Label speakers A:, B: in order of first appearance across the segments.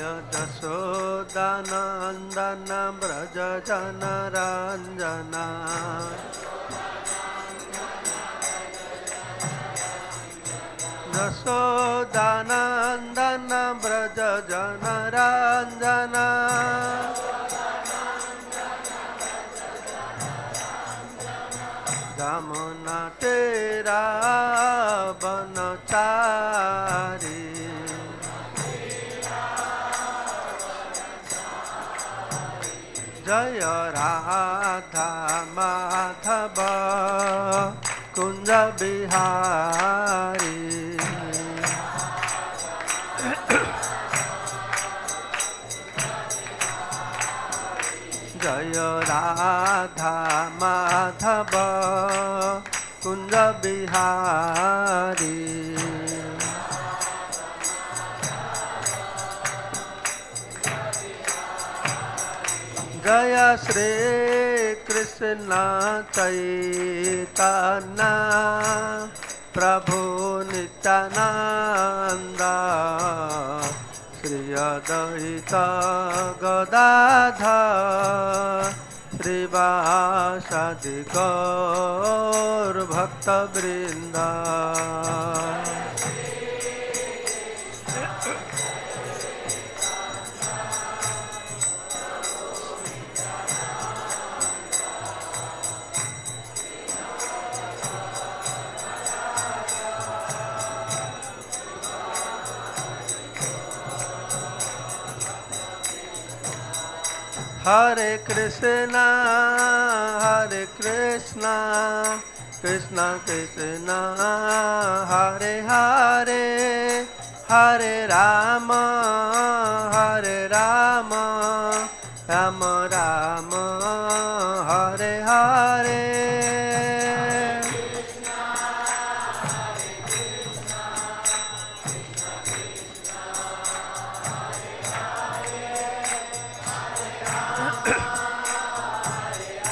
A: यशोदानन्दन व्रज जनरञ्जना यशोदानन्दन व्रज जनरञ्जना यमुना तेरा बनचारी जय राधा माधव कुंज बिहारी जय राधा माधव कुंज बिहारी जय श्री कृष्ण चैतन्य प्रभु नित्यानंद श्री अद्वैत गदाधर श्रीवासादि गौर भक्तवृंद हरे कृष्णा कृष्णा कृष्णा हरे हरे हरे राम राम राम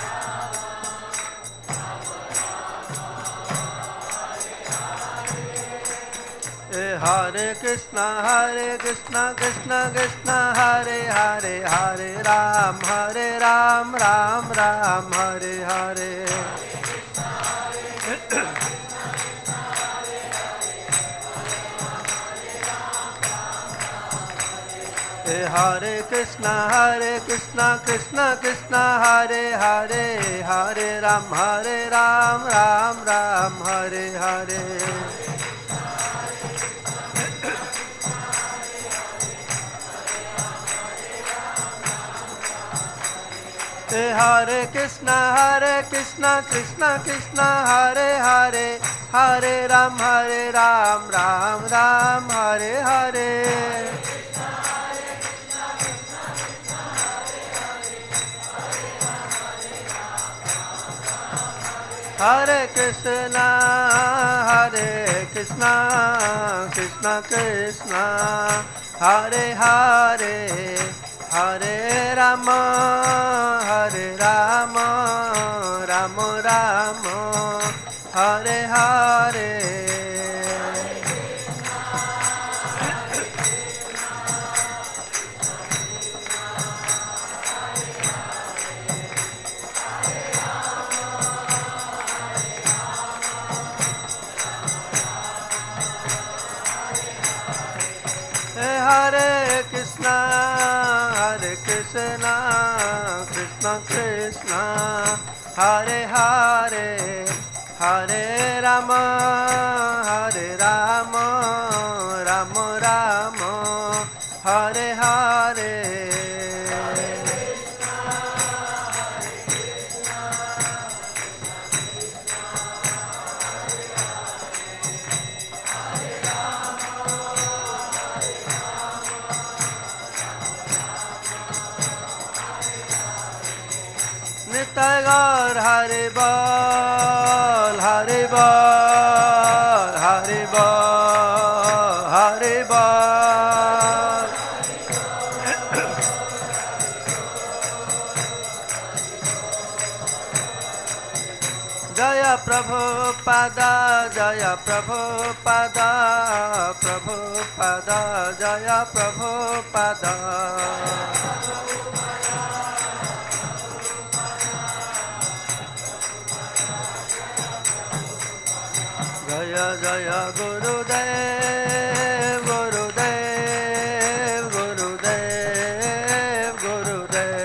A: हरे हरे हरे कृष्णा कृष्णा कृष्णा हरे हरे हरे राम राम राम हरे हरे हरे कृष्णा कृष्णा कृष्णा हरे हरे हरे राम राम हरे हरे हरे कृष्णा कृष्णा कृष्णा हरे हरे हरे राम राम हरे हरे हरे कृष्णा कृष्णा कृष्णा हरे हरे हरे राम राम राम हरे हरे हरे कृष्णा कृष्णा कृष्णा हरे हरे हरे राम राम राम हरे हरे गौर हरि बोल हरि बोल हरि बोल हरि बोल जय प्रभुपादा जय प्रभुपादा प्रभुपादा जय प्रभुपादा जय जय गुरुदेव गुरुदेव गुरुदेव गुरुदेव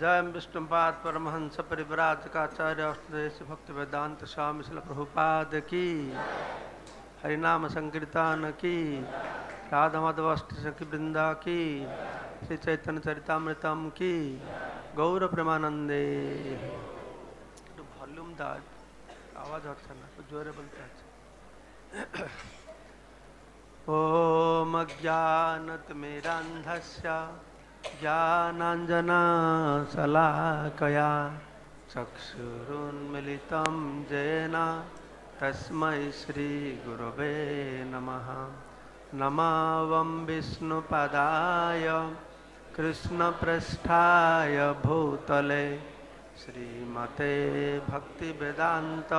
A: जय विष्णुपाद परमहंस परिव्राजकाचार्य अष्टदेश भक्ति वेदांत स्वामी श्रील प्रभुपाद की, हरिनाम संकीर्तन की, राधा माधव अष्टसखी वृंदा की, श्री चैतन्य चरितामृतम की, गौर प्रेमानंदे। वॉल्यूम दा आवाज अच्छा ना तो जोरे बोलते हैं। ओम अज्ञानतिमिरान्धस्य ज्ञानाञ्जना शलाकया चक्षुरुन्मिलितं येन तस्मै श्रीगुरवे नमः। नमावं विष्णुपदाय कृष्णपृष्ठाय भूतले श्रीमते भक्तिवेदान्त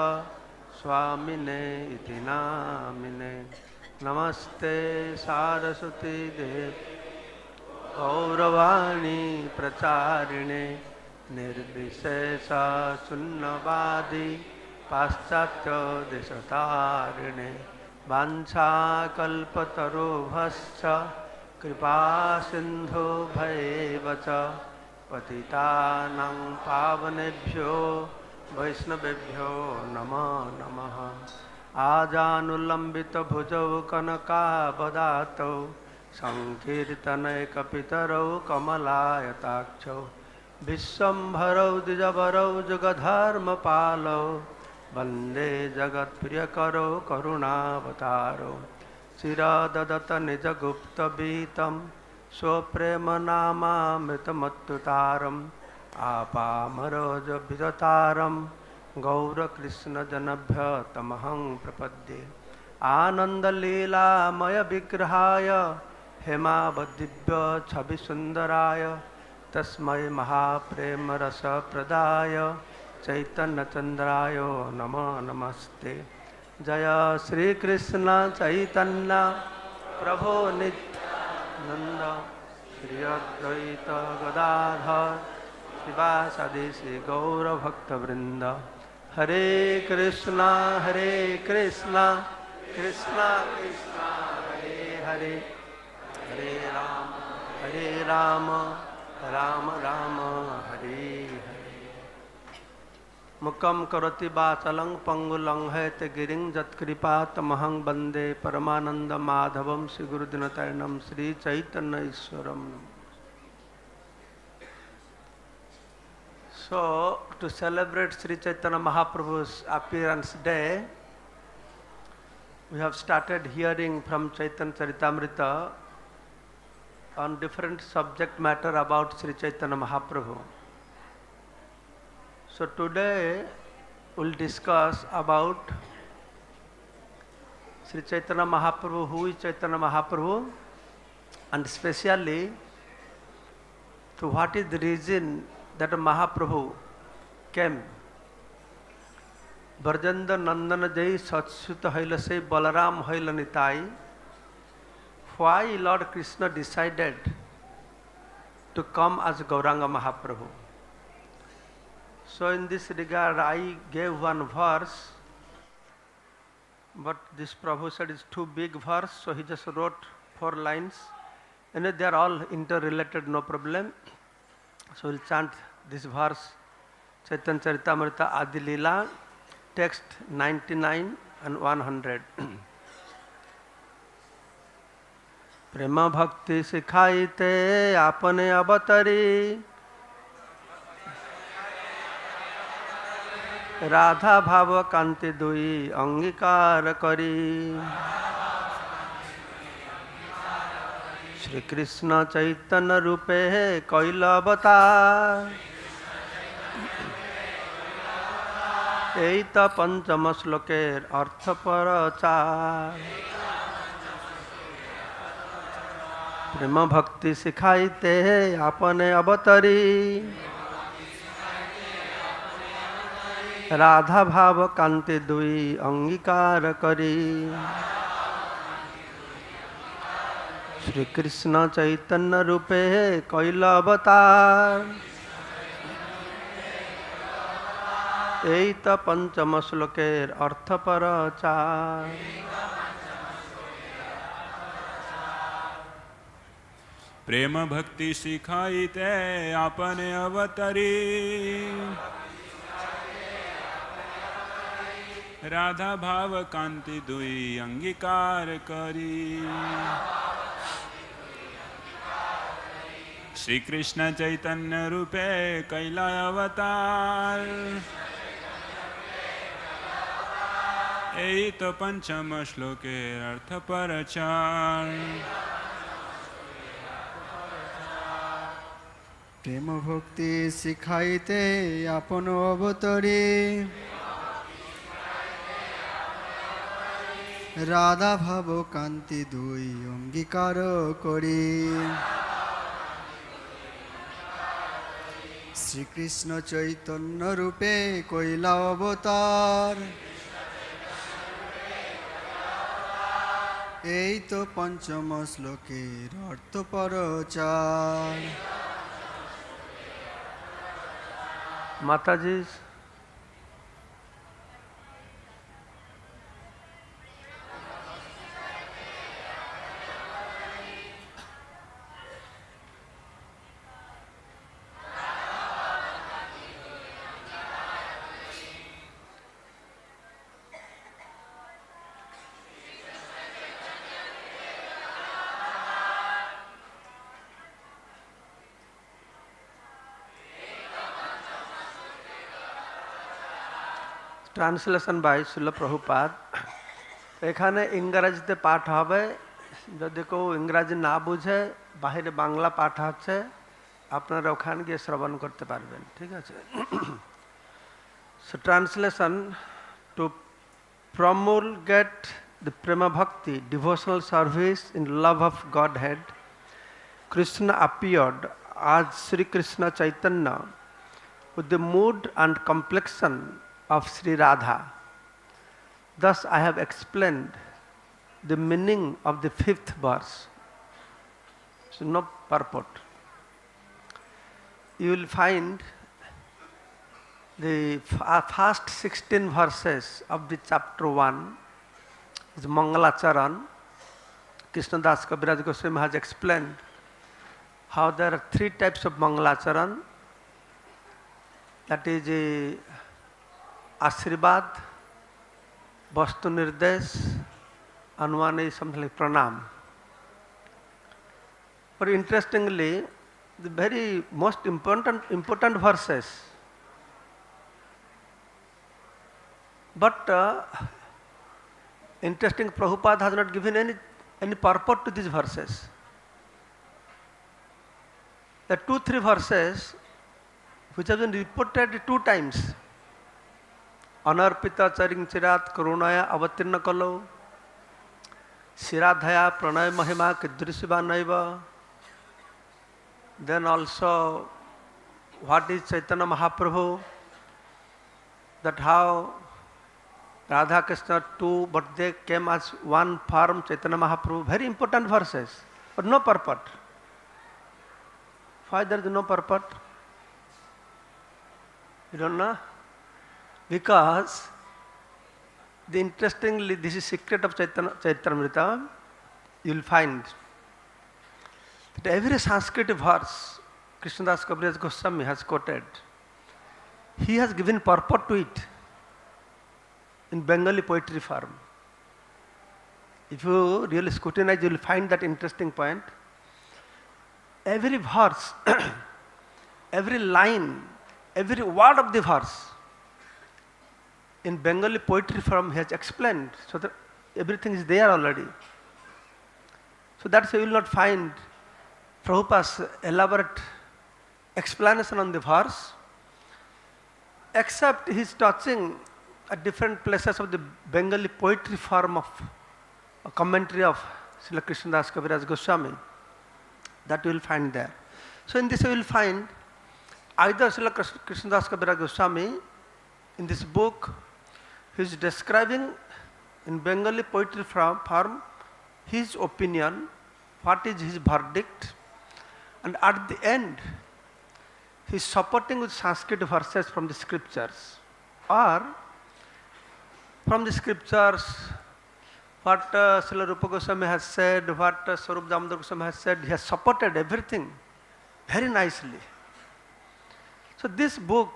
A: स्वामिने इति नामिने। नमस्ते सारस्वती देव गौरवाणी प्रचारिणे निर्विशेष शून्यवादी पाश्चात्य देशतारिणे। वाञ्छाकल्पतरुभ्यश्च कृपा सिन्धुभ्यैव च पतितानां पावनेभ्यो वैष्णवेभ्यो नमो नमः। आजानुलम्बितभुजौ कनकावदातौ संकीर्तनैकपितरौ कमलायताक्षौ विश्वम्भरौ द्विजवरौ जुगधर्मपालौ वन्दे जगत्प्रियकरौ करुणावतारौ। चिरददत निजगुप्तवीतं स्वप्रेमनामामृतमत्तुतारम् आपामरोजविजतारं गौरकृष्णजनभ्यतमहं प्रपद्ये। आनन्दलीलामयविग्रहाय हेमावदिव्यछविसुन्दराय तस्मै महाप्रेमरसप्रदाय चैतन्यचन्द्राय नमो नमस्ते। जय श्री कृष्ण चैतन्य प्रभो नित्यानंद श्री अद्वैत गदाधर शिवासादि श्री गौरभक्तवृंद। हरे कृष्णा कृष्णा कृष्णा हरे हरे हरे राम राम राम हरे हरे। मुकम करोति वाचलं पंगुलं हैतगिरिं यत्कृपातमहं वन्दे परमानंद माधवं श्री गुरुदिनतरणं श्री चैतन्य ईश्वरम। So to celebrate Sri Chaitanya Mahaprabhu's appearance day, we have started hearing from Chaitanya Charitamrita on different subject matter about Sri Chaitanya Mahaprabhu. So today we'll discuss about Sri Chaitanya Mahaprabhu, who is Chaitanya Mahaprabhu, and especially to what is the reason that Mahaprabhu came. Brajendra Nandana Jai Satsuta Haila Se Balaram Haila Nitai. Why Lord Krishna decided to come as Gauranga Mahaprabhu? So in this regard I gave one verse, but this Prabhu said it's too big verse, so he just wrote 4 lines. And they are all interrelated, no problem. So we'll chant this verse, Chaitanya Charitamrita Adi Lila, text 99 and 100. प्रेम भक्ति सिखाईते आपने अवतरी, राधा भाव कांति दुई अंगीकार करी। श्री कृष्ण चैतन्य रूपे कैल अवतार, एत पंचम श्लोकेर अर्थ प्रचार। प्रेम भक्ति सिखाइते आपने अवतरी राधा भाव कांति दुई अंगीकार करी श्री कृष्ण चैतन्य रूपे कैल अवतार এই তো पंचम श्लोकेर अर्थ परचार
B: प्रेम भक्ति सिखाइते आपने अवतरी राधा भाव कांति दुई अंगीकार करी श्री कृष्ण चैतन्य रूपे कैला अवतार यही तो पंचम श्लोके अर्थ परचार
C: प्रेम भक्ति सिखाइते आपन अवतरी राधा भाव कांति दुई अंगीकार करी श्री कृष्ण चैतन्य रूपे कैला अवतार এই তো পঞ্চম শ্লোকের অর্থ পরচার
A: माताजी ট্রান্সলেশন বাই শিল প্রভুপাদ এখানে ইংরেজিতে পাঠ হবে যদি কেউ ইংরাজি না বুঝে বাইরে বাংলা পাঠ আছে আপনারা ওখানে গিয়ে শ্রবণ করতে পারবেন ঠিক আছে so translation to promulgate the prema bhakti devotional service in love of Godhead Krishna appeared as Sri Krishna Chaitanya with the mood and complexion of Sri Radha. Thus I have explained the meaning of the 5th verse. So no purport. You will find the first 16 verses of the chapter 1 is Mangalacharan. Krishnadas Kaviraj Goswami has explained how there are 3 types of Mangalacharan. That is Ashribad, Vastu Nirdesh, and one is something like Pranam. But interestingly, the very most important verses, but interesting, Prabhupada has not given any purport to these verses. The 2-3 verses which have been reported 2 times. अनर्पिता चरिंग चिरात करुणाया अवतीर्ण कलो शिराधया प्रणय महिमा कीदृशिवा नैव then also what is Chaitanya Mahaprabhu, that how Radha Krishna two but they came as one form Chaitanya Mahaprabhu, very important verses but no purport. Why there is no purport? You don't know? Because interestingly, this is secret of Chaitamrita, you will find that every Sanskrit verse Krishnadas Kaviraj Goswami has quoted, he has given purport to it in Bengali poetry form. If you really scrutinize, you will find that interesting point. Every verse, every line, every word of the verse, in Bengali poetry form he has explained, so that everything is there already. So that's why you will not find Prabhupada's elaborate explanation on the verse, except he is touching at different places of the Bengali poetry form of a commentary of Srila Krishnadas Kaviraj Goswami. That you will find there. So in this you will find either Srila Krishnadas Kaviraj Goswami, in this book, he is describing in Bengali poetry form his opinion, what is his verdict, and at the end, he is supporting with Sanskrit verses from the scriptures, or from the scriptures, what Srila Rupa Goswami has said, what Swarup Damodar Goswami has said, he has supported everything very nicely. So this book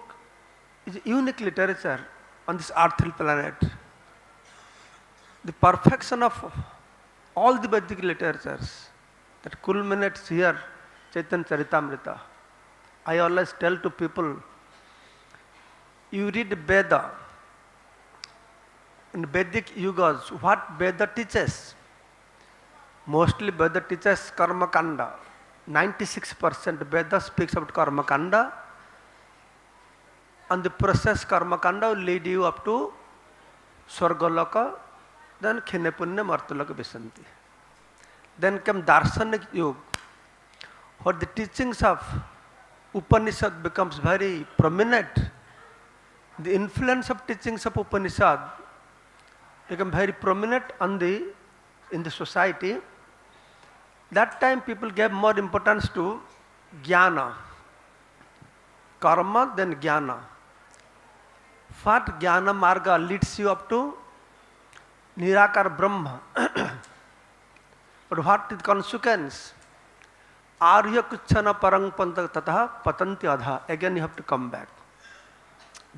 A: is unique literature on this earthly planet. The perfection of all the Vedic literatures that culminates here, Chaitanya Charitamrita. I always tell to people, you read Veda, in Vedic yugas, what Veda teaches? Mostly Veda teaches Karma Kanda. 96% Veda speaks about Karma Kanda, and the process Karma Kanda will lead you up to Swargaloka, then Khine Punya Martulaka Visanti. Then came Darshanik Yuga, where the teachings of Upanishad becomes very prominent. The influence of teachings of Upanishad become very prominent in the society. That time people gave more importance to Jnana, Karma than Jnana. What Jnana Marga leads you up to Nirakar Brahma. But what is the consequence? Arya Kuchana Parang Panta Tataha Patanti Adha. Again you have to come back.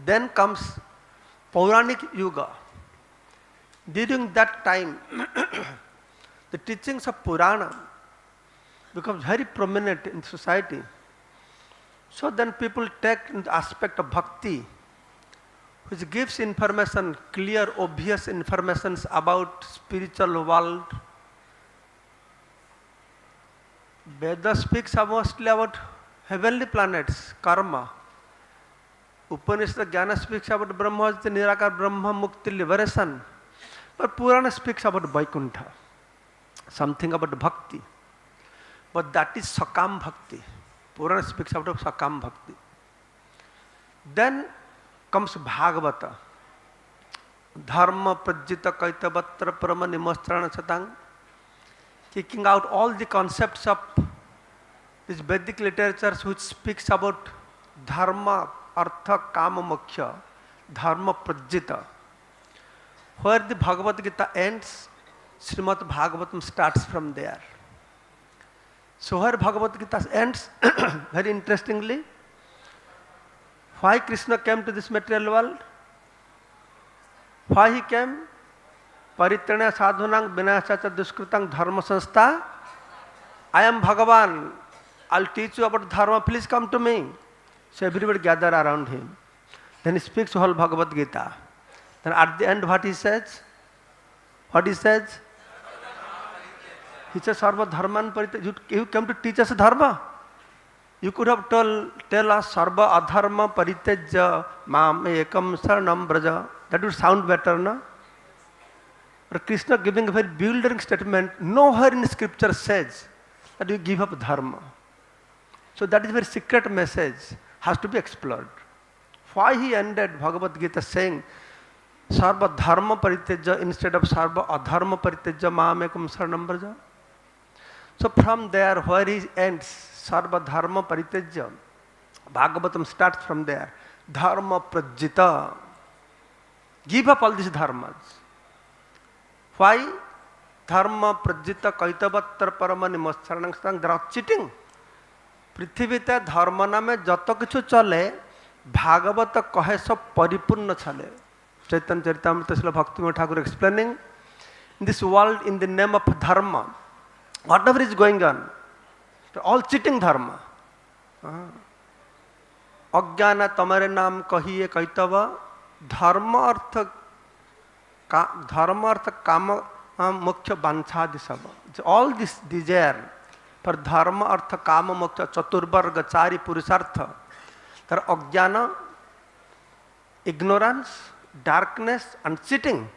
A: Then comes Pauranic Yuga. During that time, the teachings of Purana becomes very prominent in society. So then people take the aspect of bhakti, which gives information, clear, obvious information about spiritual world. Veda speaks mostly about heavenly planets, karma. Upanishad Jnana speaks about Brahma, the Nirakar Brahma, Mukti, liberation. But Purana speaks about Vaikuntha, something about bhakti. But that is Sakam Bhakti. Purana speaks about Sakam Bhakti. Then comes Bhagavata. Dharma Prajita Kaitavatra Parama Nimostrana Satang. Kicking out all the concepts of these Vedic literatures which speaks about Dharma, Artha, Kama, Moksha, Dharma Prajita. Where the Bhagavad Gita ends, Srimad Bhagavatam starts from there. So where Bhagavad Gita ends, very interestingly, why Krishna came to this material world? Why he came? Paritrana sadhunang vinashacha duskritang dharma sanstha. I am Bhagavan. I'll teach you about dharma. Please come to me. So everybody gather around him. Then he speaks whole Bhagavad Gita. Then at the end what he says? What he says? He says, Sarva Dharman Paritya. You came to teach us dharma. You could have tell us Sarva Adharma Paritya Mam Ekam Saranam Braja. That would sound better, no? But Krishna giving a very bewildering statement, nowhere in scripture says that you give up dharma. So that is a very secret message, has to be explored. Why he ended Bhagavad Gita saying, Sarva Dharma Parityaja instead of Sarva Adharma Parityaja Mamekam Saranam Braja? So from there, where he ends, Sarva Dharma Parityaja, Bhagavatam starts from there. Dharma Prajita. Give up all these dharmas. Why? Dharma Prajita Kaitavatra Parama Nimostaranang. There are cheating. पृथ्वीते धर्म नामे जत किछु चले भागवत कहे सब परिपूर्ण चले. चैतन्य चरितामृत श्रील भक्ति Thakur explaining in this world in the name of dharma, whatever is going on, all cheating dharma. अज्ञान तमरे नाम कहिए कैतव धर्म अर्थ काम मुख्य वांछादि सब. All this desire for dharma artha kama moksha chaturvarga chari purusartha, there are ajnana, ignorance, darkness and cheating.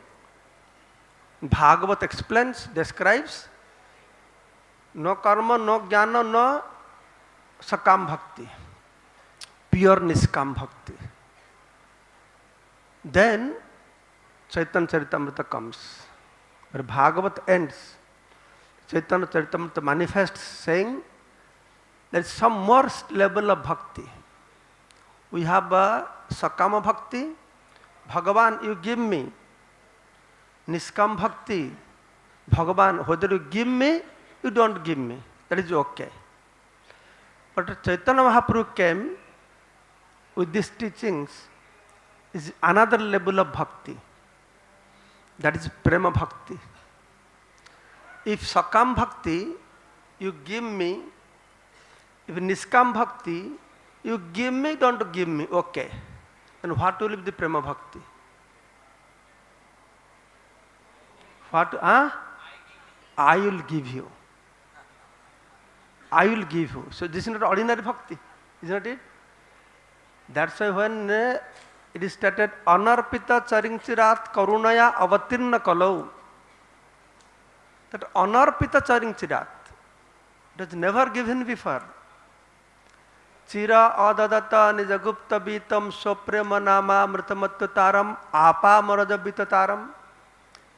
A: Bhagavat explains, describes no karma, no jnana, no sakam bhakti, pure niskam bhakti. Then Chaitanya Charitamrita comes. Where Bhagavat ends, Chaitanya Charitamrita manifests saying there is some more level of bhakti. We have a sakama bhakti, Bhagavan you give me. Niskam bhakti, Bhagavan whether you give me, you don't give me, that is okay. But Chaitanya Mahaprabhu came with these teachings is another level of bhakti. That is prema bhakti. If sakam bhakti, you give me. If niskam bhakti, you give me, don't give me, okay. And what will be the prema bhakti? What? I will give you. I will give you. So this is not ordinary bhakti, is not it? That's why when it is stated, anarpita charingchirat karunaya avatirna kalau. That anarpita charingchirat, it was never given before. Chira adadata nijagupta bitam soprema nama mritamatutaram apa marada bitataram.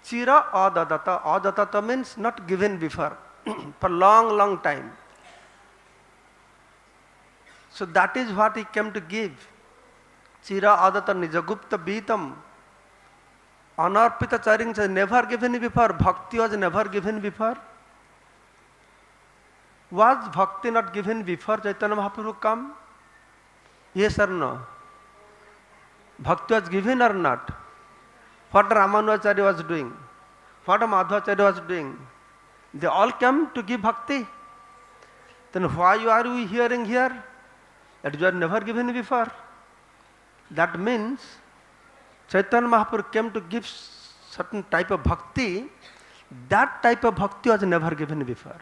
A: Chira adadata. Adadata means not given before for long time. So that is what he came to give. Chira adata nijagupta bitam. Anarpita charing was never given before. Bhakti was never given before. Was bhakti not given before Chaitanya Mahaprabhu come? Yes or no? Bhakti was given or not? What Ramanujacharya was doing? What Madhvacharya was doing? They all came to give bhakti. Then why are we hearing here? That you are never given before. That means Chaitanya Mahaprabhu came to give certain type of bhakti. That type of bhakti was never given before.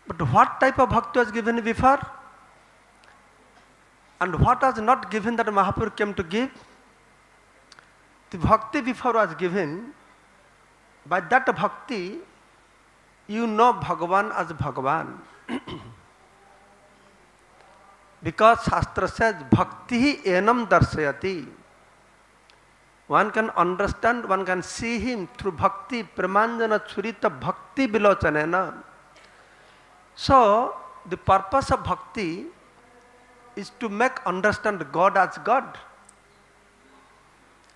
A: But what type of bhakti was given before? And what was not given that Mahaprabhu came to give? The bhakti before was given. By that bhakti, you know Bhagavan as Bhagavan. Because Shastra says, Bhakti enam darsayati. One can understand, one can see him through bhakti, pramanjana churita bhakti vilochanena. So, the purpose of bhakti is to make understand God as God,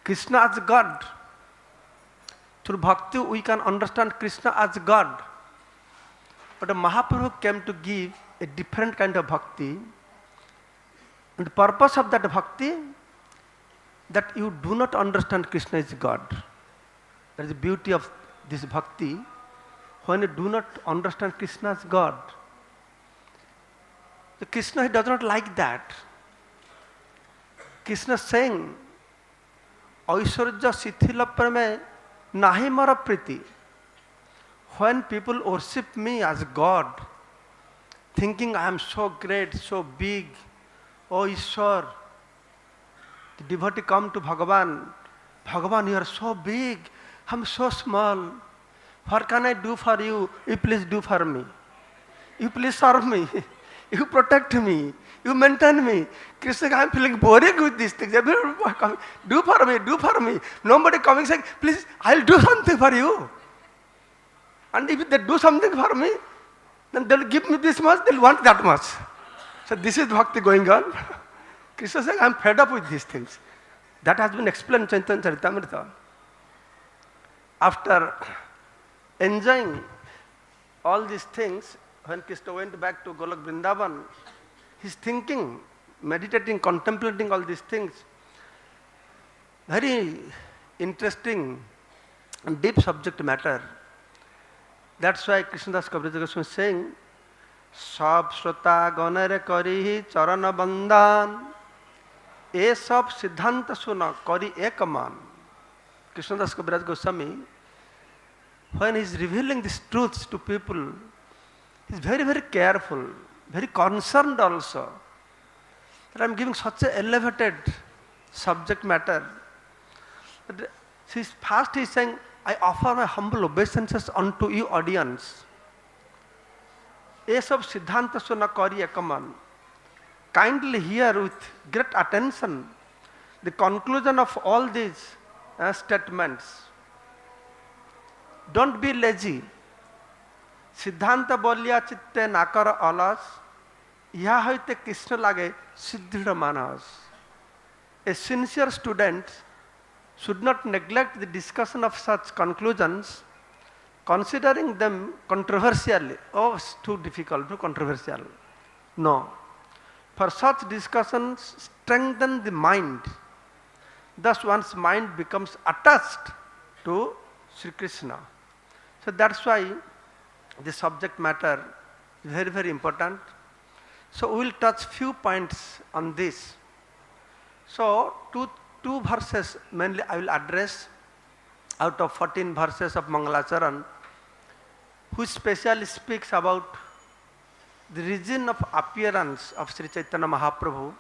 A: Krishna as God. Through bhakti we can understand Krishna as God. But Mahaprabhu came to give a different kind of bhakti. And the purpose of that bhakti, that you do not understand Krishna is God. That is the beauty of this bhakti. When you do not understand Krishna as God, the Krishna he does not like that. Krishna is saying, Aishwarya sithila prame nahi mara priti. When people worship me as God, thinking I am so great, so big, oh Ishwar, the devotee come to Bhagavan, Bhagavan you are so big, I am so small. What can I do for you? You please do for me. You please serve me. You protect me. You maintain me. Krishna, I am feeling boring with these things. Everyone coming, do for me, do for me. Nobody coming saying, please, I will do something for you. And if they do something for me, then they will give me this much, they will want that much. So this is bhakti going on. Krishna saying, I am fed up with these things. That has been explained in Chaitanya Charitamrita. After enjoying all these things, when Krishna went back to Golok Vrindavan, he's thinking, meditating, contemplating all these things. Very interesting and deep subject matter. That's why Krishnadas Kaviraj Goswami is saying, Sab Shrota Ganare Karihi Charana Bandhan E Sab Siddhanta Suna Kari Ekaman. Krishnadas Kaviraj Goswami, when he is revealing these truths to people, he is very, very careful, very concerned also. That I am giving such an elevated subject matter. First he is saying, I offer my humble obeisances unto you audience. ये सब सिद्धांत सुन करिए कमन. Kindly hear with great attention the conclusion of all these statements. Don't be lazy. सिद्धांत बोलिया चित्ते नाकर अलस, यह होते कृष्ण लागे सिद्धिर मानस. A sincere student should not neglect the discussion of such conclusions, considering them controversially. Oh, it's too difficult, too controversial. No. For such discussions strengthen the mind. Thus one's mind becomes attached to Sri Krishna. So that's why the subject matter is very, very important. So we will touch few points on this. So two verses mainly I will address out of 14 verses of Mangalacharan, which specially speaks about the reason of appearance of Sri Chaitanya Mahaprabhu.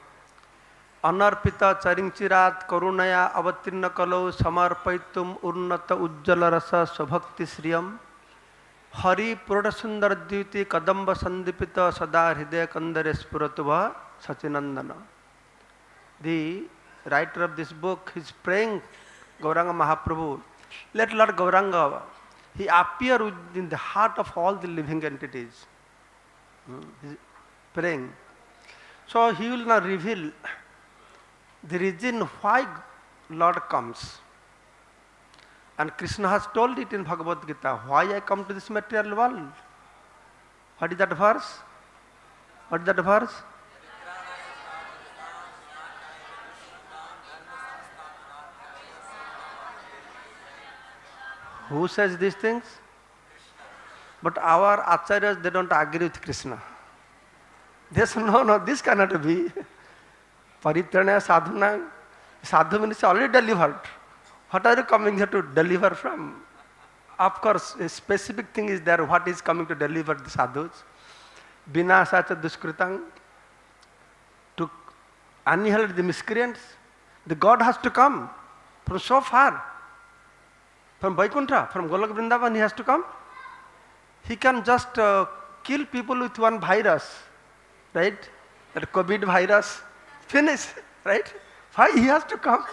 A: Anarpita charingchirat karunaya avatirna kalau samarpaitum urnata ujjala rasa svabhakti sriyam hari prodasundar dviti kadamba sandipita sada hridaya kandare spuratuva sachinandana. The writer of this book is praying Gauranga Mahaprabhu, let Lord Gauranga, he appear within the heart of all the living entities. He is praying. So he will now reveal the reason why Lord comes. And Krishna has told it in Bhagavad Gita, why I come to this material world. What is that verse? What is that verse? Who says these things? But our acharyas, they don't agree with Krishna. They say, no, this cannot be. Paritrana sadhana, sadhu means already delivered. What are you coming here to deliver from? Of course, a specific thing is there, what is coming to deliver the sadhus. Vinasacha duskritang, to annihilate the miscreants. The God has to come from so far. From Vaikuntha, from Golok Vrindavan, he has to come. He can just kill people with one virus, right? That COVID virus, finish, right? Why he has to come?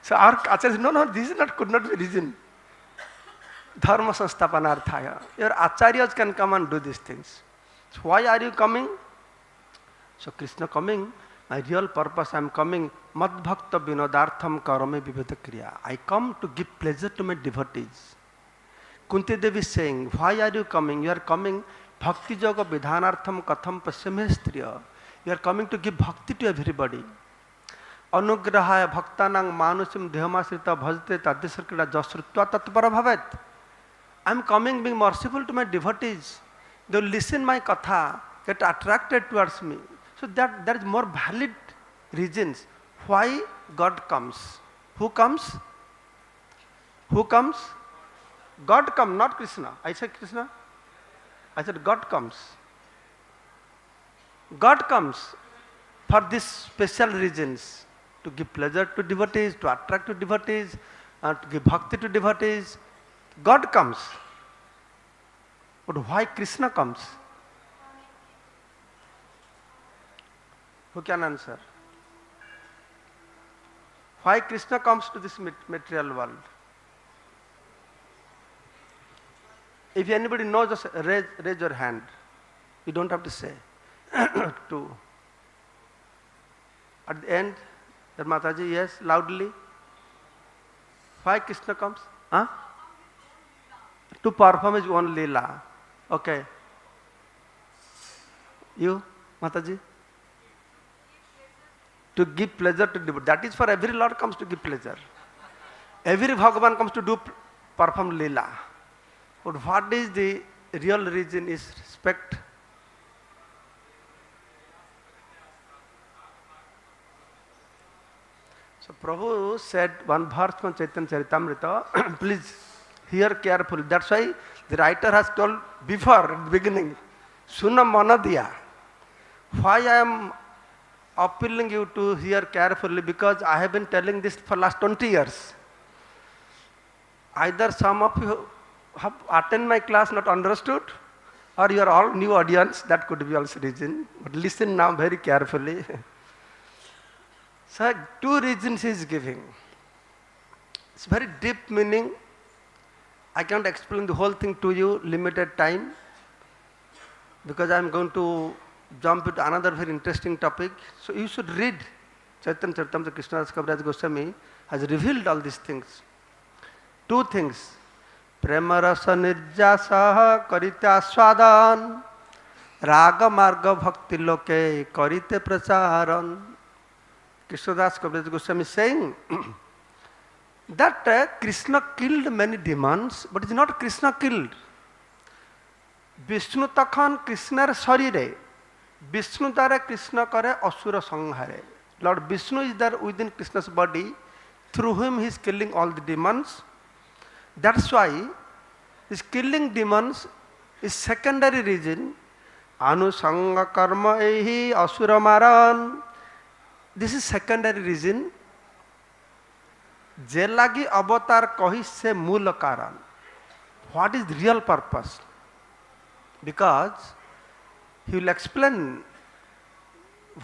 A: So our Acharya says, no, this could not be reason. Dharma sanstapanarthaya. Your Acharyas can come and do these things. So why are you coming? So Krishna coming, my real purpose, I am coming, mad bhakta vinodartham karame viveta kriya. I come to give pleasure to my devotees. Kunti Devi is saying, why are you coming? You are coming, bhakti yoga vidhanartham katham pasyame striya. You are coming to give bhakti to everybody. Anugrahaya bhaktanang manusim dehamasrita bhajte tadisarkita jasrutva tatpara bhavet. I am coming being merciful to my devotees. They will listen my katha, get attracted towards me. So there is more valid reasons why God comes. Who comes? Who comes? God comes, not Krishna. I said Krishna? I said God comes. God comes for these special reasons, to give pleasure to devotees, to attract to devotees, to give bhakti to devotees. God comes. But why Krishna comes? Who can answer? Why Krishna comes to this material world? If anybody knows, just raise your hand. You don't have to say. To at the end, your Mataji, yes, loudly. Why Krishna comes? Huh? To perform his own Leela. Okay. You, Mataji? To give pleasure to devotee. That is for every Lord comes to give pleasure. Every Bhagavan comes to perform Leela. But what is the real reason is respect. So Prabhu said one verse from Chaitanya Charitamrita, please hear carefully. That's why the writer has told before, at the beginning, Suna Manadiya. Why I am appealing you to hear carefully? Because I have been telling this for last 20 years. Either some of you have attended my class not understood, or you are all new audience, that could be also reason. But listen now very carefully. So 2 reasons he is giving. It's very deep meaning. I can't explain the whole thing to you, limited time, because I am going to jump into another very interesting topic. So you should read Chaitanya Charitamrita. Krishnadas Kaviraj Goswami has revealed all these things. 2 things. Prema rasa nirjasa karite aswadan, raga marga bhakti loke karite pracharan. Krishnadas Kaviraj Goswami is saying that Krishna killed many demons, but it's not Krishna killed. Vishnu takhan Krishna sharire, Vishnu dara Krishna kare asura sanghare. Lord Vishnu is there within Krishna's body, through whom he is killing all the demons. That's why this killing demons is secondary reason. Anusanga karma ehi asura maran. This is secondary reason. Jelagi avatar kahi se mula karan. What is the real purpose? Because he will explain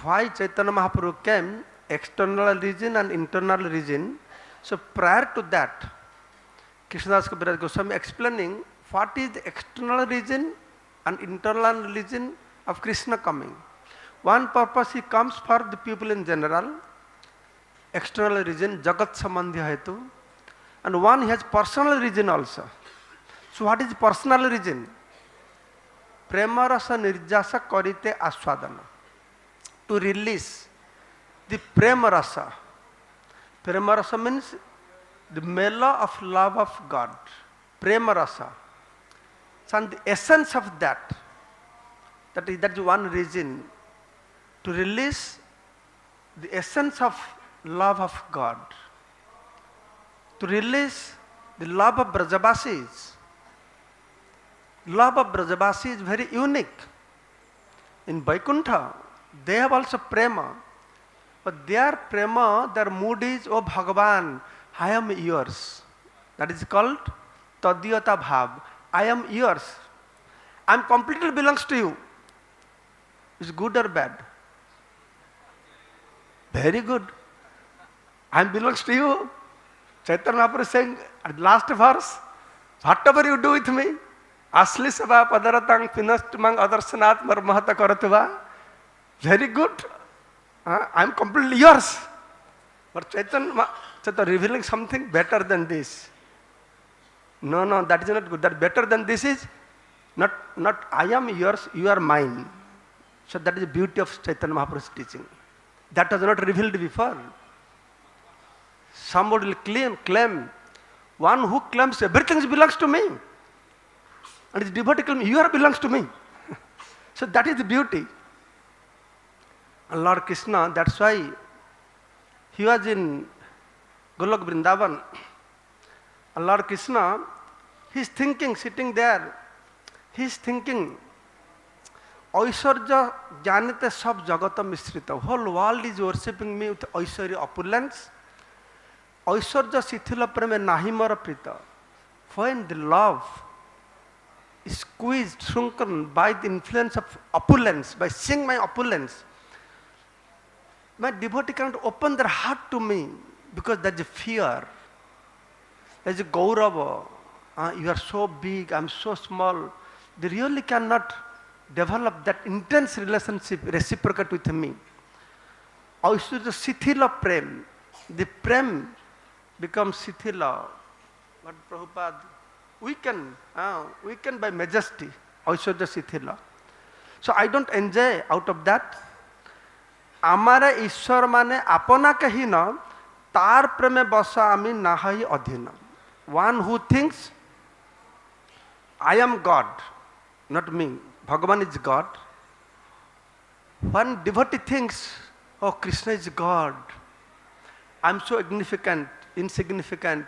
A: why Chaitanya Mahaprabhu came, external reason and internal reason. So prior to that, Krishnadas Kaviraj Goswami explaining what is the external reason and internal reason of Krishna coming. One purpose he comes for the people in general, external reason, Jagat Sambandhya Hetu, and one he has personal reason also. So what is personal reason? Prema rasa nirjasa karite aswadana. To release the prema rasa. Prema rasa means the mela of love of God. Prema rasa. So and the essence of that, that is one reason. To release the essence of love of God. To release the love of Brajavasis. Love of Brajavasi is very unique. In Vaikuntha, they have also prema. But their prema, their mood is, oh Bhagavan, I am yours. That is called Tadyata Bhav. I am yours. I am completely belongs to you. Is good or bad? Very good. I belongs to you. Chaitanya Mahaprabhu is saying at the last verse, whatever you do with me, Asli Sabha Padaratang Pinastumang Adarsanat Marmahata Karatuva. Very good. I am completely yours. But Chaitanya revealing something better than this. No, that is not good. That better than this is not I am yours, you are mine. So that is the beauty of Chaitanya Mahaprabhu's teaching. That was not revealed before. Somebody will claim, one who claims everything belongs to me. And his devotee claims, you are belongs to me. So that is the beauty. And Lord Krishna, that's why he was in Golok Vrindavan. And Lord Krishna, he is thinking, sitting there, he is thinking, Aishwarya Jnanite Sab Jagata Misrita. Whole world is worshipping me with Aishwarya opulence. Aishwarya Sithila Preme Nahimara Prita. When the love is squeezed, shrunken by the influence of opulence, by seeing my opulence, my devotee cannot open their heart to me because there is a fear, there is a gaurava. You are so big, I am so small. They really cannot develop that intense relationship, reciprocate with me. Also the Sithila Prem, the Prem becomes Sithila. But Prabhupada, weaken by majesty, also the Sithila. So I don't enjoy out of that. Amara Ishwar mane apana kahina, tar preme basa ami nahai adhina. One who thinks, I am God, not me. Bhagavan is God. One devotee thinks, oh, Krishna is God. I am so insignificant.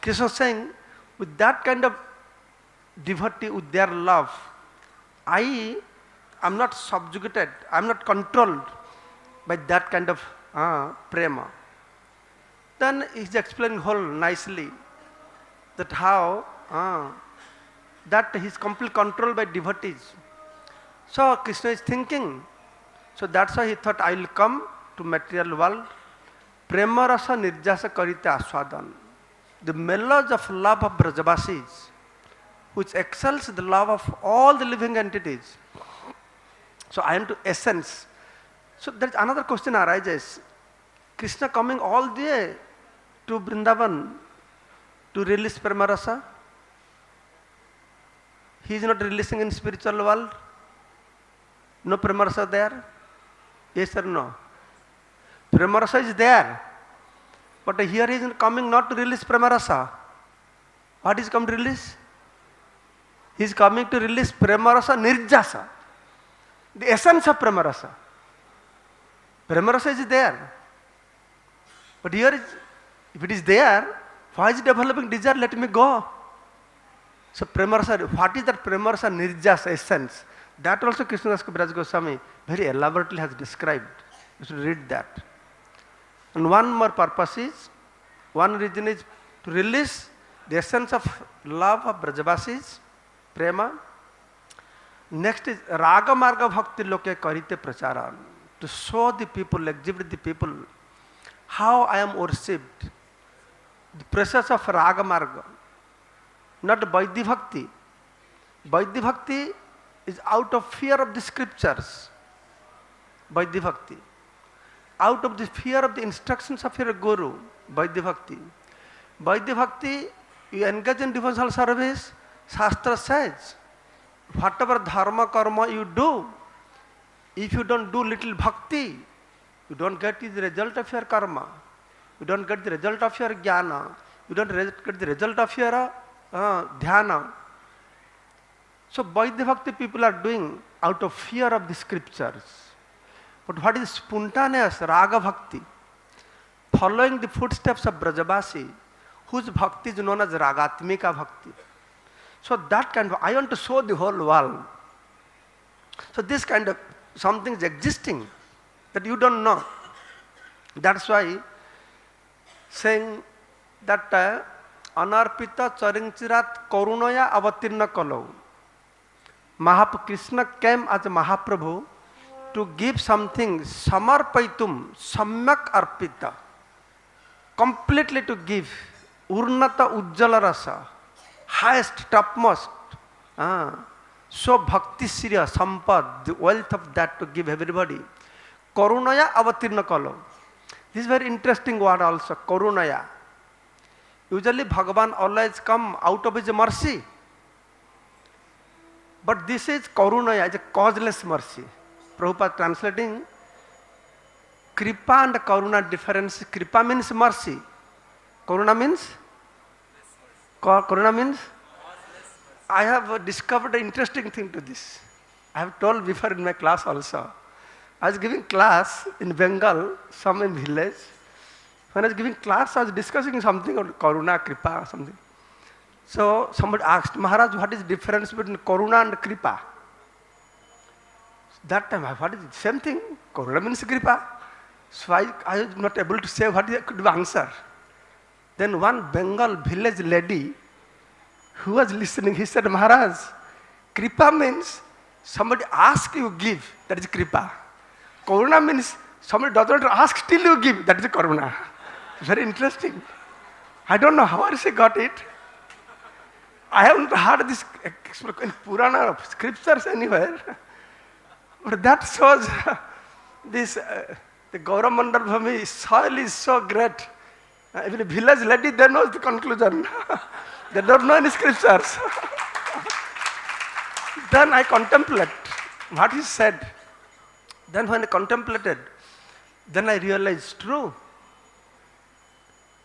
A: Krishna is saying, with that kind of devotee, with their love, I am not subjugated, I am not controlled by that kind of prema. Then he is explaining whole nicely that how that he is completely controlled by devotees. So Krishna is thinking, so that's why he thought, I will come to material world, prema rasa nirjasa karite aswadan. The mellows of love of Brajavasis, which excels the love of all the living entities. So I am to essence. So there is another question arises. Krishna coming all the way to Vrindavan to release prema rasa. He is not releasing in spiritual world. No prema rasa there. Yes or no? Prema rasa is there. But here he is coming not to release prema rasa. What is come to release? He is coming to release prema rasa nirjasa. The essence of prema rasa. Prema rasa is there. But here is, if it is there, why is developing desire? Let me go. So prema rasa, what is that prema rasa nirjasa essence? That also Krishnadas Kaviraj Goswami very elaborately has described. You should read that. And one more purpose is, one reason is to release the essence of love of Brajavasis, prema. Next is raga marga bhakti loke karite pracharan. To show the people, exhibit the people, how I am worshipped. The process of raga marga. Not Vaidhi bhakti. Vaidhi bhakti is out of fear of the scriptures. Vaidhi bhakti. Out of the fear of the instructions of your guru. Vaidhi bhakti. Vaidhi bhakti, you engage in devotional service. Shastra says, whatever dharma karma you do, if you don't do little bhakti, you don't get the result of your karma. You don't get the result of your jnana. You don't get the result of your dhyana. So Vaidhi bhakti people are doing out of fear of the scriptures. But what is spontaneous raga bhakti? Following the footsteps of Brajavasi, whose bhakti is known as ragatmika bhakti. So that kind of, I want to show the whole world. So this kind of something is existing that you don't know. That's why saying that anarpita charingchirat karunaya avatirna kalau. Krishna came as a Mahaprabhu to give something, samarpaitum, samyak arpita, completely to give, urnata ujjala rasa, highest, topmost, so bhakti sriya, sampad, the wealth of that to give everybody. Karunaya avatirna kalo. This is very interesting word also, karunaya. Usually Bhagavan always come out of his mercy. But this is karunaya, it's a causeless mercy. Prabhupada translating, kripa and karuna difference. Kripa means mercy. Karuna means? Karuna means? I have discovered an interesting thing to this. I have told before in my class also. I was giving class in Bengal, some in village. When I was giving class, I was discussing something on karuna, kripa, something. So somebody asked, Maharaj, what is the difference between karuna and kripa? That time, what is it? Same thing. Karuna means kripa. So I was not able to say what I could answer. Then one Bengal village lady who was listening, he said, Maharaj, kripa means somebody asks you give, that is kripa. Karuna means somebody doesn't ask till you give, that is karuna. Very interesting. I don't know how she got it. I haven't heard this in Purana scriptures anywhere. But that shows this, the Gaura Mandal Bhumi soil is so great. Even a village lady, they know the conclusion. They don't know any scriptures. Then I contemplate what he said. Then when I contemplated, then I realized true.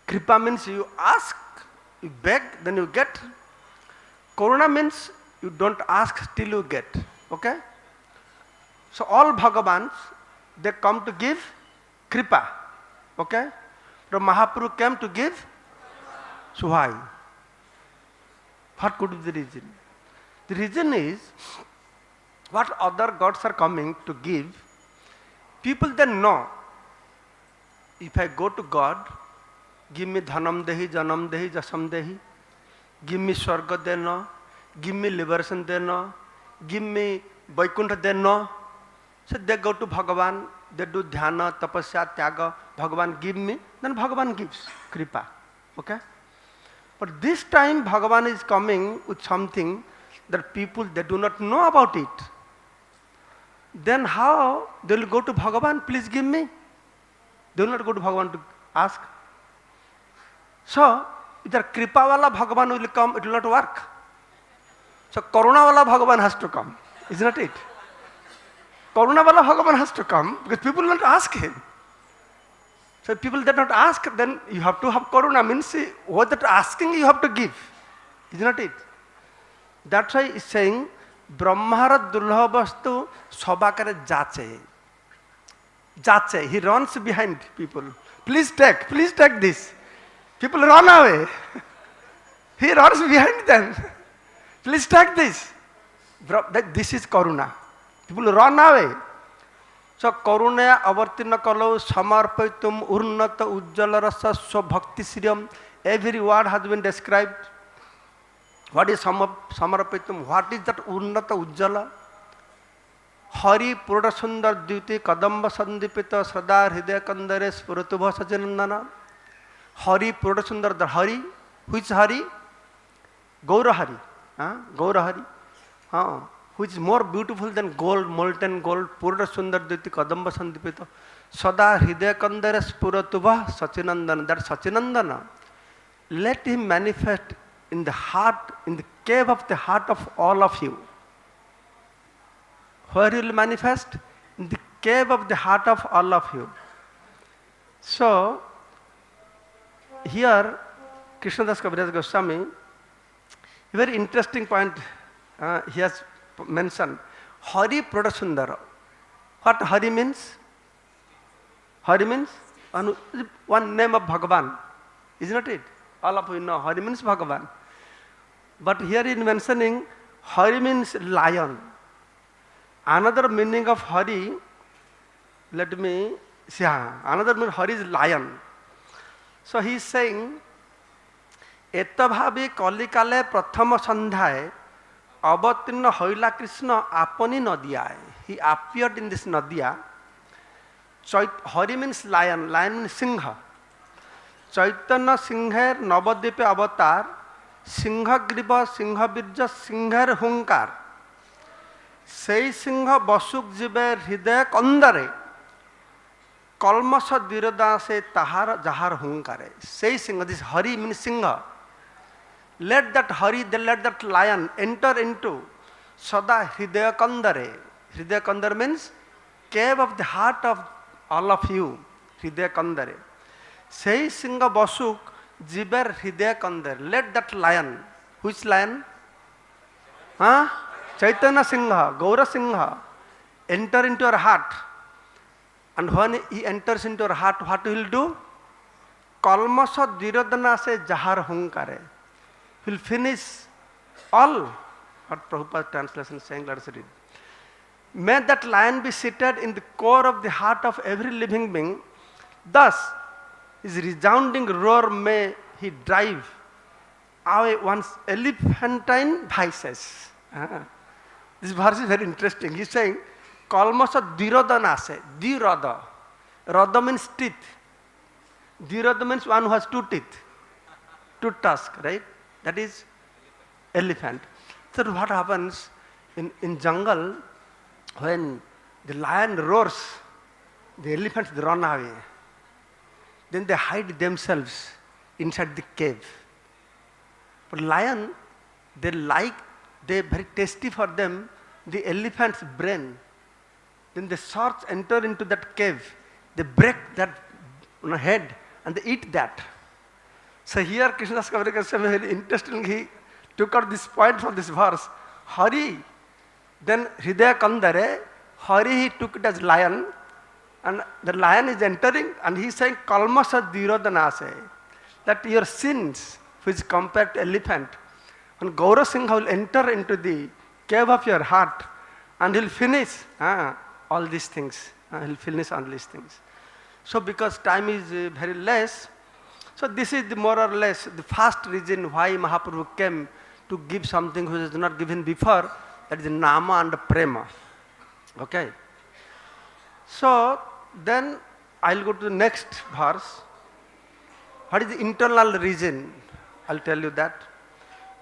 A: Kripa means you ask, you beg, then you get. Karuna means you don't ask till you get. Okay? So all Bhagavans, they come to give kripa. Okay? The Mahaprabhu came to give. So why? What could be the reason? The reason is, what other gods are coming to give, people then know, if I go to God, give me dhanam dehi, janam dehi, jasam dehi, give me swarga dena, give me liberation, they know. Give me Vaikuntha, they know. So they go to Bhagavan, they do dhyana, tapasya, tyaga. Bhagavan give me, then Bhagavan gives kripa. Okay? But this time Bhagavan is coming with something that people, they do not know about it. Then how they will go to Bhagavan, please give me? They will not go to Bhagavan to ask. So, either kripa wala Bhagavan will come, it will not work. So, karuna wala Bhagavan has to come, is not it? Karuna wala Bhagavan has to come because people will not ask him. So, if people did not ask, then you have to have karuna, means what that asking you have to give, is not it? That's why it's saying, Brahmara dulha vastu sabakare jache. Jache, he runs behind people. Please take this. People run away. He runs behind them. Please take this. This is karuna. People run away. So karuna avartina kalau samarpaitum urnata ujjala rasa bhakti sriyam. Every word has been described. What is samarpaitum? What is that urnata ujjala? Hari Purushottam Dviti Kadamba Sandipita Sradar Hidaya Kandare Spuratubha Sajanandana. Hari Purushottam, the Hari. Which Hari? Gaura Hari. Gaura Hari. Which is more beautiful than gold, molten gold. Purushottam Dviti Kadamba Sandipita Sadar Hidaya Kandare Spuratubha Sajanandana. That Sajanandana. Let him manifest in the heart, in the cave of the heart of all of you. Where he will manifest? In the cave of the heart of all of you. So, here, Krishnadas Kaviraj Goswami, a very interesting point he has mentioned. Hari Pradasundara. What Hari means? Hari means one name of Bhagavan. Is not it? All of you know Hari means Bhagavan. But here in mentioning, Hari means lion. Another meaning of Hari, let me see, another meaning of Hari is lion. So he is saying, Eta bhabi kalikale prathama sandhyaye avatirna hoila Krishna apani nadiyaye. He appeared in this nadiya. Hari means lion, lion means Singha. Chaitanya Singher Navadipe avatar, Singha Griva, Singha Birja, Singher Hunkar. Sei Singha Basuk Jiber Hidaya Kandare Kalmasa Dirada se Tahar Jahar Hunkare. Sei Singha, this Hari means Singha. Let that Hari, let that lion enter into Sada Hidaya Kandare. Hidaya Kandare means cave of the heart of all of you. Hidaya Kandare. Sei Singha Basuk Jiber Hidaya Kandare. Let that lion, which lion? Chaitanya Singha, Gaura Singha, enter into your heart. And when he enters into your heart, what he will do? Kalmasa Dirodana se Jahar Hunkare. He will finish all what Prabhupada's translation is saying. Let us read. May that lion be seated in the core of the heart of every living being. Thus, his resounding roar may he drive away one's elephantine vices. This verse is very interesting. He is saying, Kalmasa Dirodanase, Dirada. Rada means teeth. Dirada means one who has two teeth. Two tusks, right? That is elephant. So what happens in jungle, when the lion roars, the elephants run away. Then they hide themselves inside the cave. But lion, they very tasty for them, the elephant's brain. Then the sharks enter into that cave. They break that head and they eat that. So here Krishnadas Kaviraj Goswami very interestingly he took out this point from this verse. Hari, then Hridaya Kandare, Hari he took it as lion, and the lion is entering and he is saying Kalmasa Dirodanase, that your sins, which compared to elephant, and Gaura Singha will enter into the cave of your heart and he will finish all these things. He will finish all these things. So because time is very less, so this is the more or less the first reason why Mahaprabhu came to give something which is not given before, that is nama and prema. Okay. So then I'll go to the next verse. What is the internal reason? I'll tell you that.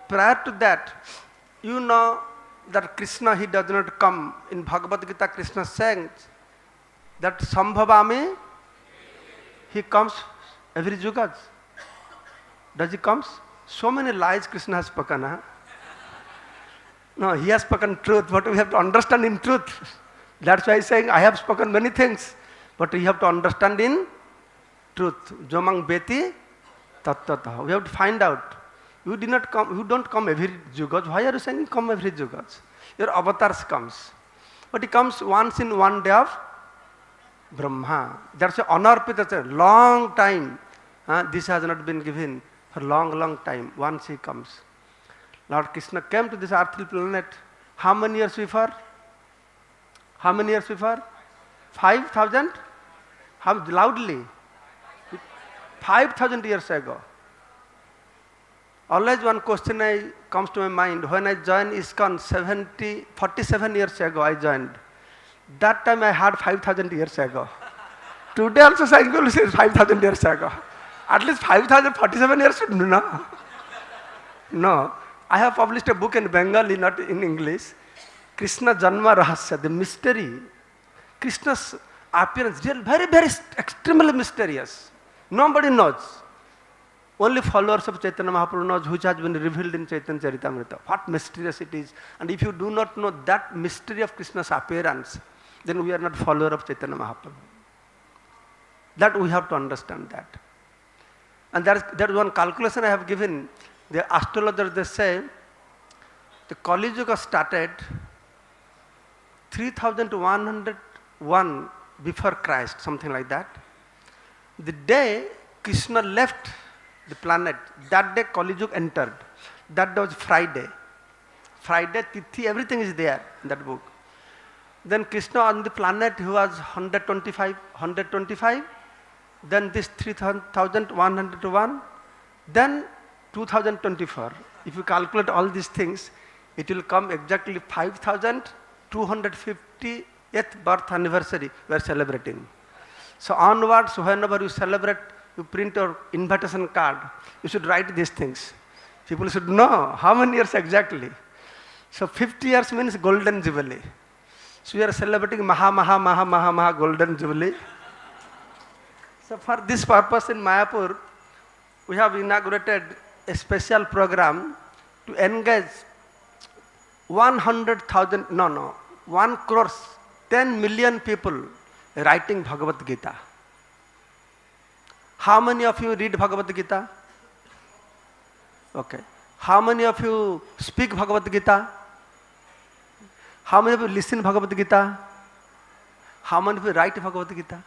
A: Prior to that, you know that Krishna, he does not come. In Bhagavad Gita, Krishna says that Sambhavami, he comes every yugas. Does he comes? So many lies Krishna has spoken. Huh? No, he has spoken truth, but we have to understand in truth. That's why he's saying, I have spoken many things, but we have to understand in truth. Jomang beti tattata. We have to find out. You did not come, you don't come every yugas. Why are you saying come every yugas? Your avatars comes. But he comes once in one day of Brahma. That's an anarpita, that's a long time. This has not been given for long time. Once he comes. Lord Krishna came to this earthly planet. How many years before? How many years before? 5,000? How loudly? 5,000 years ago. Always one question comes to my mind. When I joined ISKCON 47 years ago, I joined. That time I had 5,000 years ago. Today also Sankhya says 5,000 years ago. At least 5,047 years should know. No. I have published a book in Bengali, not in English. Krishna Janma Rahasya, the mystery. Krishna's appearance, very extremely mysterious. Nobody knows. Only followers of Chaitanya Mahaprabhu knows which has been revealed in Chaitanya Charitamrita. What mysterious it is. And if you do not know that mystery of Krishna's appearance, then we are not follower of Chaitanya Mahaprabhu. That we have to understand that. And there is one calculation I have given. The astrologers, they say, the Kali Yuga started 3101 before Christ, something like that. The day Krishna left the planet, that day Kali Yuga entered. That day was Friday. Friday, Tithi, everything is there in that book. Then Krishna on the planet, he was 125. Then this 3101. Then 2024. If you calculate all these things, it will come exactly 5,250th birth anniversary we are celebrating. So onwards, whenever you celebrate, you print your invitation card, you should write these things. People should know how many years exactly. So 50 years means golden jubilee. So we are celebrating Maha golden jubilee. So for this purpose in Mayapur, we have inaugurated a special program to engage 1 crore, 10 million people writing Bhagavad Gita. How many of you read Bhagavad Gita? Okay. How many of you speak Bhagavad Gita? How many of you listen Bhagavad Gita? How many of you write Bhagavad Gita?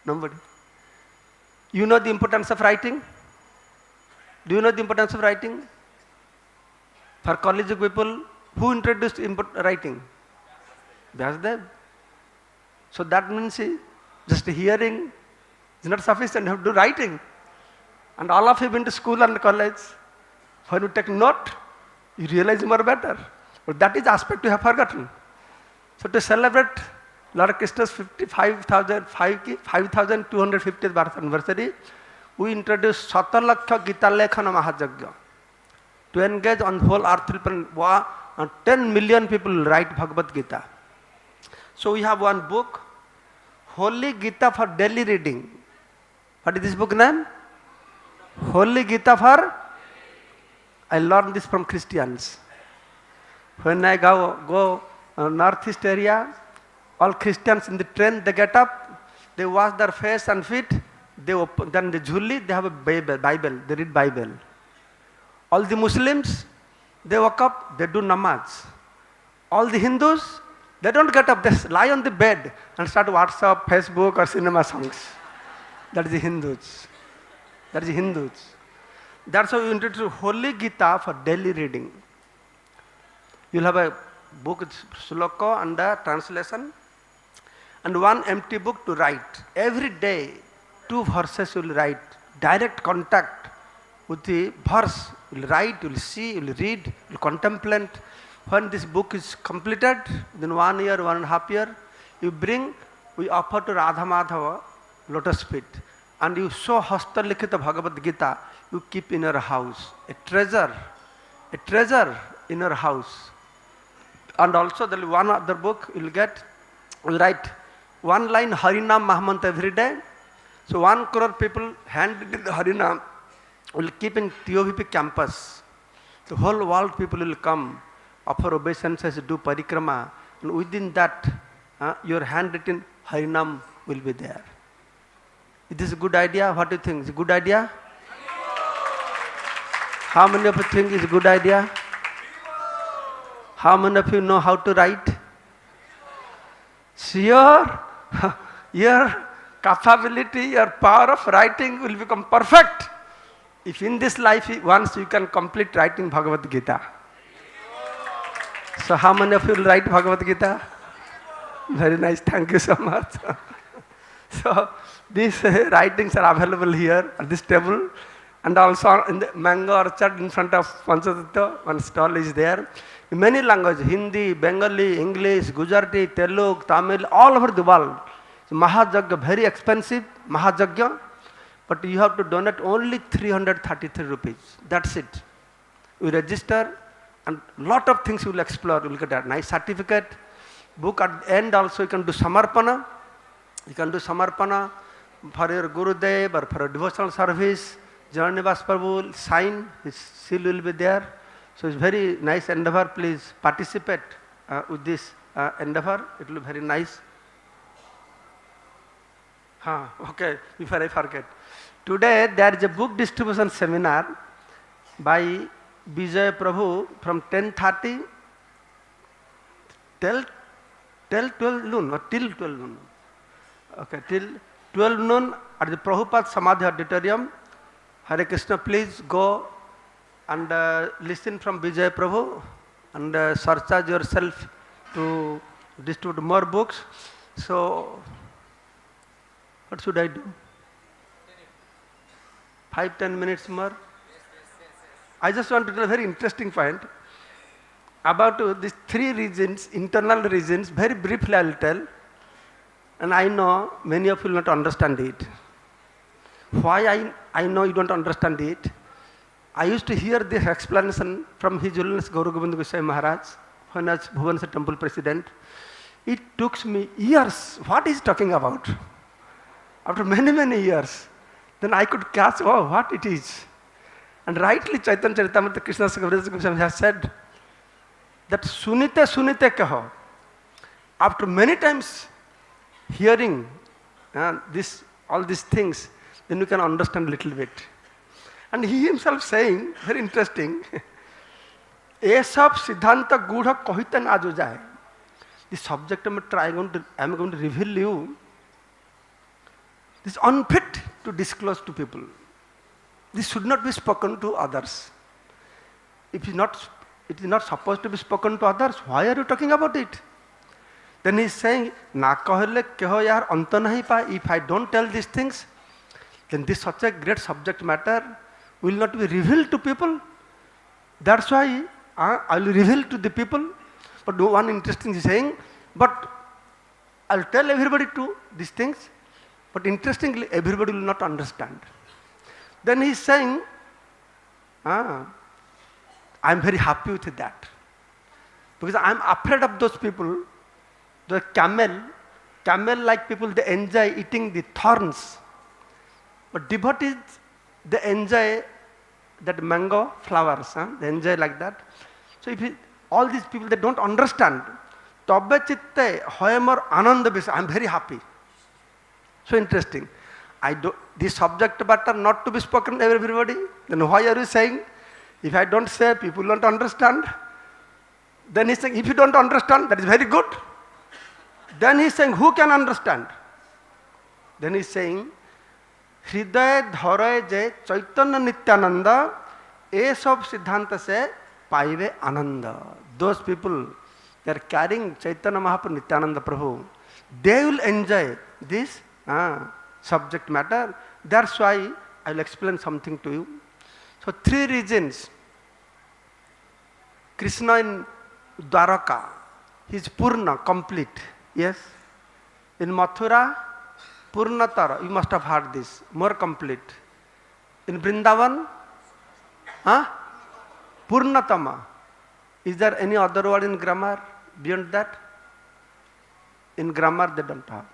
A: Nobody. You know the importance of writing? Do you know the importance of writing? For college people, who introduced writing? Vyasdev. So that means just hearing is not sufficient, you have to do writing. And all of you been to school and college. When you take note, you realize more better. But that is aspect you have forgotten. So to celebrate Lord Krishna's 5,250th birth anniversary, we introduced Satalakha Gita Lekhana Mahajagya to engage on whole earth. 10 million people write Bhagavad Gita. So we have one book, Holy Gita for daily reading. What is this book name? Holy Gita for. I learned this from Christians. When I go northeast area, all Christians in the train, they get up, they wash their face and feet, they open, then the jhuli, they have a Bible, they read Bible. All the Muslims, they wake up, they do namaz. All the Hindus, they don't get up, they lie on the bed and start WhatsApp, Facebook or cinema songs. That is the Hindus. That is the Hindus. That's why we introduced Holy Gita for daily reading. You'll have a book, sloka and the translation, and one empty book to write. Every day, 2 verses you will write. Direct contact with the verse, you will write, you will see, you will read, you will contemplate. When this book is completed, within 1 year, 1.5 years, you bring, we offer to Radha Madhava lotus feet, and you show Hasta Likhita Bhagavad Gita, you keep in your house, a treasure in your house. And also there will be one other book you will get, you will write 1 line Harinam Mahamantra every day. So 1 crore people handwritten Harinam will keep in TOVP campus. The whole world people will come, offer obeisances, do parikrama, and within that your handwritten Harinam will be there. Is this a good idea? What do you think? Is it a good idea? How many of you think it's a good idea? How many of you know how to write? Sure, your capability, your power of writing will become perfect if in this life once you can complete writing Bhagavad Gita. So how many of you will write Bhagavad Gita? Very nice, thank you so much. So these writings are available here at this table, and also in the mango orchard in front of Panchatattva, one stall is there. In many languages, Hindi, Bengali, English, Gujarati, Telugu, Tamil, all over the world. So Mahajagya, very expensive, Mahajagya, but you have to donate only 333 rupees. That's it. You register, and lot of things you will explore. You will get a nice certificate. Book at the end also you can do Samarpana. You can do Samarpana for your Gurudev or for a devotional service. Janivas Prabhu will sign, his seal will be there. So it's very nice endeavor. Please participate with this endeavor. It will be very nice. Okay, before I forget. Today there is a book distribution seminar by Vijay Prabhu from 10:30 till 12 noon or till 12 noon. Okay, till 12 noon at the Prabhupada Samadhi Auditorium. Hare Krishna, please go and listen from Vijay Prabhu and surcharge yourself to distribute more books. So, what should I do? 5-10 minutes more? I just want to tell a very interesting point about these 3 reasons, internal reasons. Very briefly I will tell, and I know many of you will not understand it. Why I know you don't understand it? I used to hear this explanation from His Holiness Gaura Govinda Goswami Maharaj when I was Bhubaneswar Temple President. It took me years. What is he talking about? After many years, then I could catch, oh, what it is. And rightly Chaitanya Charitamrita Krishna Kaviraj Goswami has said that sunite kaho. After many times hearing all these things, then you can understand a little bit. And he himself saying, very interesting, ये सब सिद्धांत गूढ़ कहित ना जो जाए. The subject I am going to reveal you. This is unfit to disclose to people. This should not be spoken to others. If it is not supposed to be spoken to others, why are you talking about it? Then he is saying, na kahele keho yaar anta nahi pa. If I don't tell these things, then this such a great subject matter will not be revealed to people. That's why I will reveal to the people. But one interesting thing is saying, but I will tell everybody to these things, but interestingly everybody will not understand. Then he is saying, I am very happy with that. Because I am afraid of those people, the camel-like people, they enjoy eating the thorns. But devotees, they enjoy that mango flowers, they enjoy like that. So if all these people, they don't understand, Tobbe chitte hoyamar ananda bisa, I am very happy. So interesting. This subject matter not to be spoken to everybody. Then why are you saying? If I don't say, people don't understand. Then he's saying, if you don't understand, that is very good. Then he's saying, who can understand? Then he's saying, Hriday dhare je Chaitanya Nityananda, ye sab siddhanta se paive ananda. Those people, they are carrying Chaitanya Mahaprabhu Nityananda Prabhu. They will enjoy this subject matter. That's why I will explain something to you. So 3 reasons Krishna in Dwaraka, he is Purna, complete. Yes. In Mathura, Purnatara, you must have heard this, more complete. In Vrindavan, Purnatama. Is there any other word in grammar beyond that? In grammar they don't have.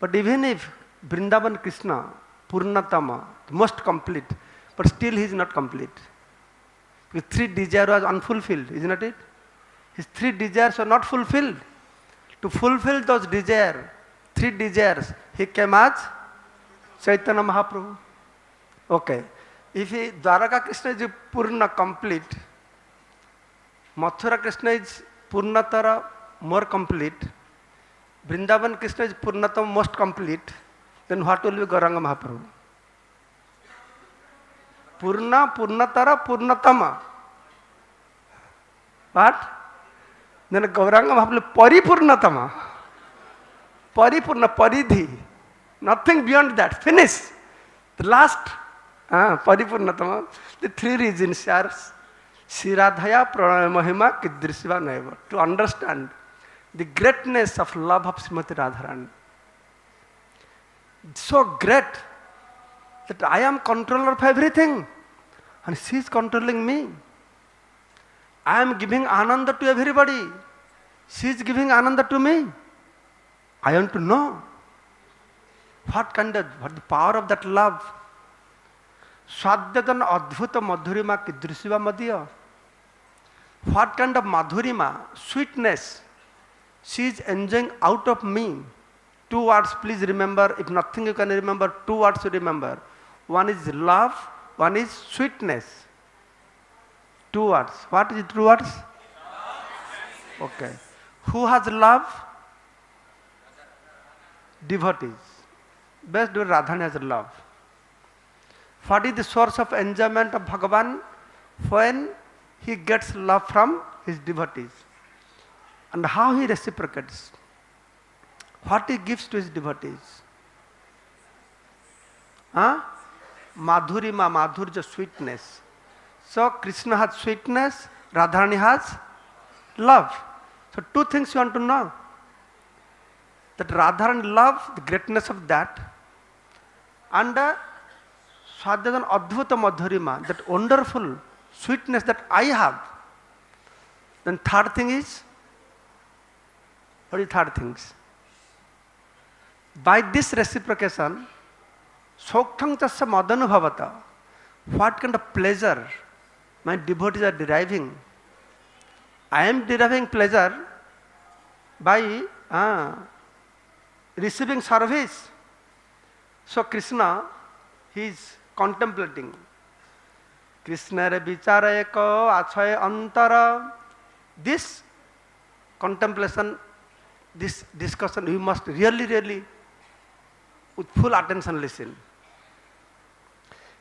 A: But even if Vrindavan Krishna, Purnatama, most complete, but still he is not complete. His 3 desires was unfulfilled, isn't it? His 3 desires were not fulfilled. To fulfill those desires, 3 desires, he came as Chaitanya Mahaprabhu. Okay. If Dwaraka Krishna is Purna, complete, Mathura Krishna is Purnatara, more complete, Vrindavan Krishna is Purnatama, most complete, then what will be Gauranga Mahaprabhu? Purna, Purnatara, Purnatama. What? Then Gauranga Mahaprabhu Paripurnatama. Paripurna, Paridhi. Nothing beyond that. Finish. The last, Paripurnatama. The 3 reasons are Siradhaya, Pranaya Mahima, Kidrishiva Naiva. To understand the greatness of love of Srimati Radharani. So great that I am controller of everything and she is controlling me. I am giving ananda to everybody. She is giving ananda to me. I want to know what the power of that love. Swadyadan adbhuta madhurima kidrishiva madhya. What kind of madhurima, sweetness she is enjoying out of me. 2 words please remember. If nothing you can remember, 2 words to remember. One is love, one is sweetness. 2 words. What is 2 words? Okay. Who has love? Devotees. Best Radharani has love. What is the source of enjoyment of Bhagavan? When he gets love from his devotees. And how he reciprocates. What he gives to his devotees. Madhurima, madhurja, sweetness. So Krishna has sweetness, Radharani has love. So 2 things you want to know. That Radharani love, the greatness of that. And Swadyadan Adbhuta Madhurima, that wonderful sweetness that I have. Then 3rd thing is, what is 3rd things? By this reciprocation, Soktang Tasya Madanubhavata, what kind of pleasure my devotees are deriving. I am deriving pleasure by receiving service. So Krishna, he is contemplating. Krishna re vichara eko achay antara. This contemplation, this discussion, you must really with full attention listen.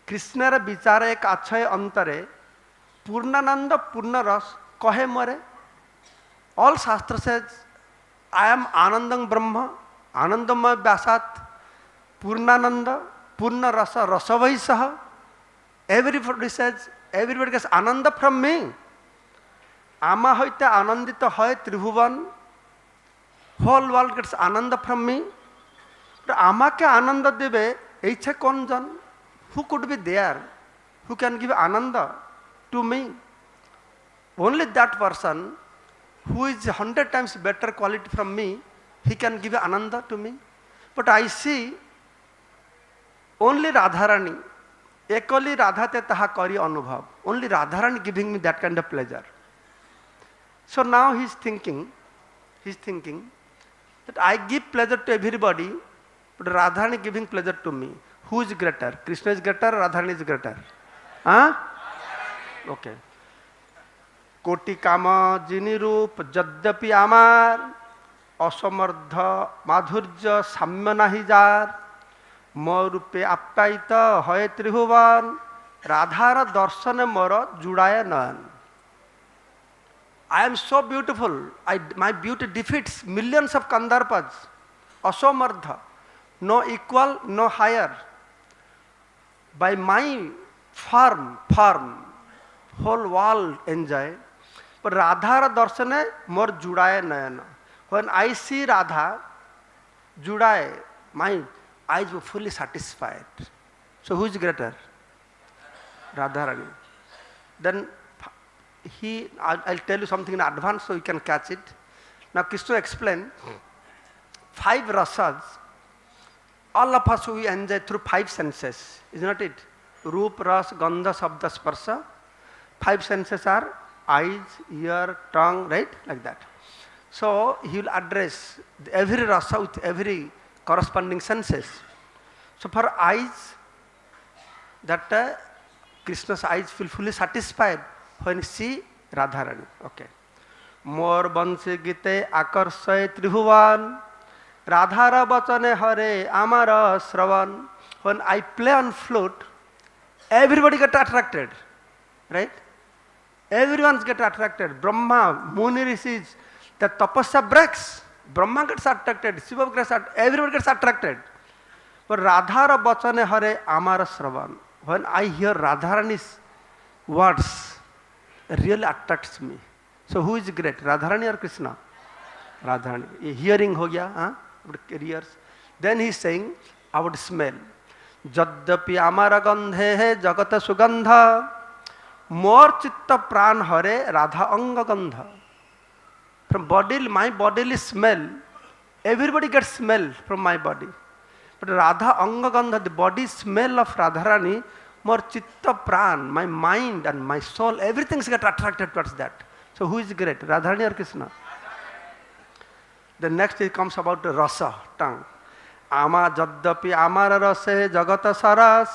A: Krishna re vichara ek achay antare Purnananda Purnaras kahe more. All Shastra says, I am Anandam Brahma, Anandamaya Vyasat, Purnananda, Purna Rasa, Rasavaisaha. Everybody says, everybody gets Ananda from me. Ama hoite Anandita hoy Tribhuvan. Whole world gets Ananda from me. But Amake Ananda debe, eiche konjan. Who could be there? Who can give Ananda to me? Only that person who is 100 times better quality from me, he can give Ananda to me. But I see only Radharani, ekali Radhate taha kari anubhav. Only Radharani giving me that kind of pleasure. So now he is thinking that I give pleasure to everybody, but Radharani giving pleasure to me. Who is greater? Krishna is greater, Radharani is greater? Okay. Koti kama jini roop jadyapi amar asamardha madhurja samya nahi jar mo rupe appaita hoye tribhuvan radhara darshane mora judaya nayan. I am so beautiful. My beauty defeats millions of Kandarpas. Asamardha. No equal, no higher. By my form, whole world enjoy. But Radha darshane more judaye nayana. When I see Radha, judaye, my eyes were fully satisfied. So who is greater? Radharani. Then I'll tell you something in advance so you can catch it. Now Krishna explained 5 rasas. All of us we enjoy through 5 senses, is not it? Roop, ras, gandha, sabda, sparsha. 5 senses are eyes, ear, tongue, right? Like that. So he will address every rasa with every corresponding senses. So for eyes, that Krishna's eyes feel fully satisfied when he see Radharani. Okay. Mor bansi gite akarshay tribhuvan Radhara bachane hare amara sravan. When I play on flute, everybody get attracted, right? Everyone get attracted. Brahma, Muni Rishis, the tapasya breaks. Brahma gets attracted, Shiva gets attracted, everybody gets attracted. But Radhara bachane hare amara sravan. When I hear Radharani's words, it really attracts me. So who is great, Radharani or Krishna? Radharani. Hearing ho gaya, huh? Ears. Then he is saying, I would smell. Jadyapi amara gandhe he jagata sugandha more chitta pran hare radha anga gandha. From body, my bodily smell, everybody gets smell from my body. But Radha anga gandha, the body smell of Radharani, more chitta pran, my mind and my soul, everything gets attracted towards that. So who is great, Radharani or Krishna? The next it comes about the rasa, tongue. Ama jadyapi amara rase jagata saras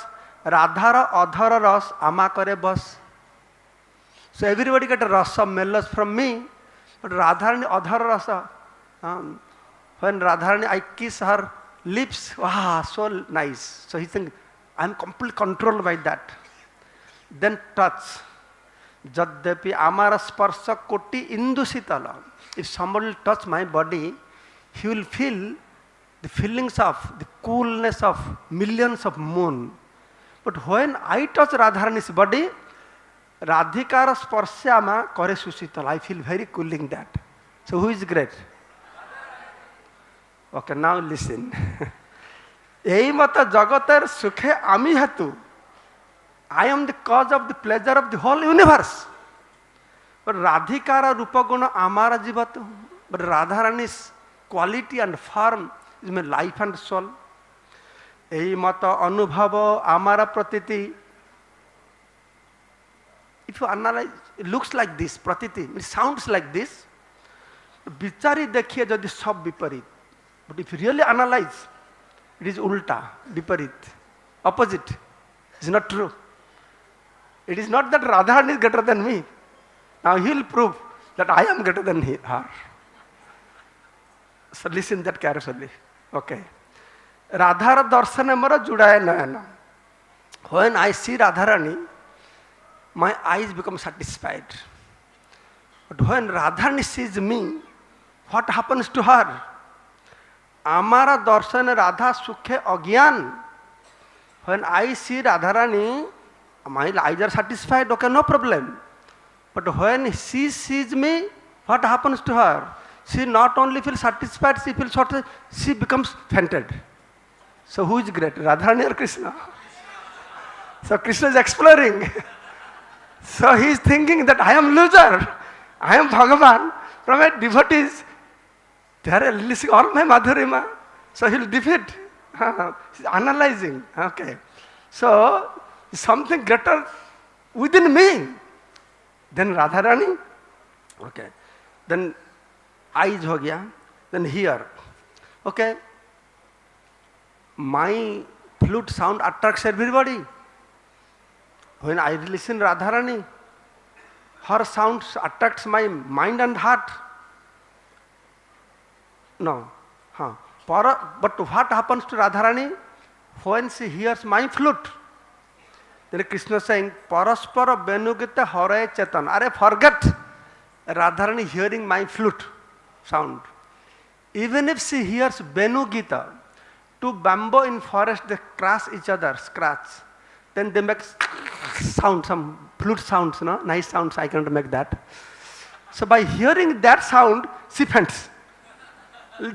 A: Radhara adhara ras ama kare bas. So everybody get a rasa mellows from me, but Radharani adhara rasa. When Radharani, I kiss her lips, wow, so nice. So he thinks, I am completely controlled by that. Then touch. Jadyapi amara sparsha koti indusitala. If somebody will touch my body, he will feel the feelings of the coolness of millions of moon. But when I touch Radharani's body, Radhikara sparsyama kare susitala. I feel very cooling that. So who is great? Okay, now listen. Ei mata jagatar sukhe ami hatu. I am the cause of the pleasure of the whole universe. But Radhikara Rupaguna Amara Jivatu. But Radharani's quality and form is my life and soul. Ei mata anubhava Amara Pratiti. If you analyze, it looks like this, Pratiti. It sounds like this. Bichari dekhiye jadi sab viparit. But if you really analyze, it is ulta, viparit, opposite. It's not true. It is not that Radharani is greater than me. Now he will prove that I am greater than her. So listen that carefully. Okay. Radhara darshane mara judaya nayana. When I see Radharani, my eyes become satisfied. But when Radharani sees me, what happens to her? Amara darshane Radha sukhe agyan. When I see Radharani, my eyes are satisfied, okay, no problem. But when she sees me, what happens to her? She not only feels satisfied, she feels she becomes fainted. So who is great, Radharani or Krishna? So Krishna is exploring. So he is thinking that I am loser. I am Bhagavan. From my devotees, they are listening all my Madhurima. So he will defeat. He is analyzing. Okay. So something greater within me. Then Radharani. Okay. Then eyes ho gaya. Then here. Okay. My flute sound attracts everybody. When I listen Radharani, her sound attracts my mind and heart. No. But what happens to Radharani? When she hears my flute, then Krishna is saying, Paraspara Benugita Hare Chetan. Are forget Radharani hearing my flute sound. Even if she hears Benugita, two bamboo in forest, they crash each other, scratch. Then they make sound, some flute sounds, no? Nice sounds, I can't make that. So by hearing that sound, she faints.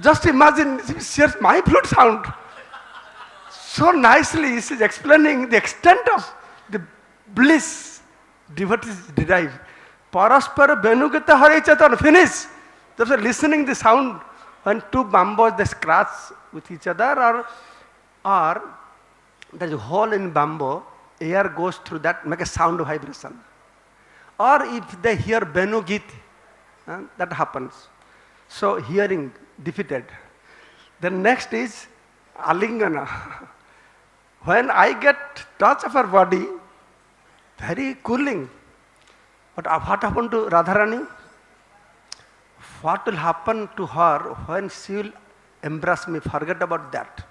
A: Just imagine, she hears my flute sound. So nicely she is explaining the extent of the bliss devotees derive. Paraspara Benugata Hare Chaitanya, finish. Just listening the sound when two bamboos they scratch with each other, or there is a hole in bamboo, air goes through that, make a sound vibration. Or if they hear Benu Git, that happens. So hearing defeated. Then next is Alingana. When I get touch of her body, very cooling. But what happened to Radharani? What will happen to her when she will embrace me? Forget about that.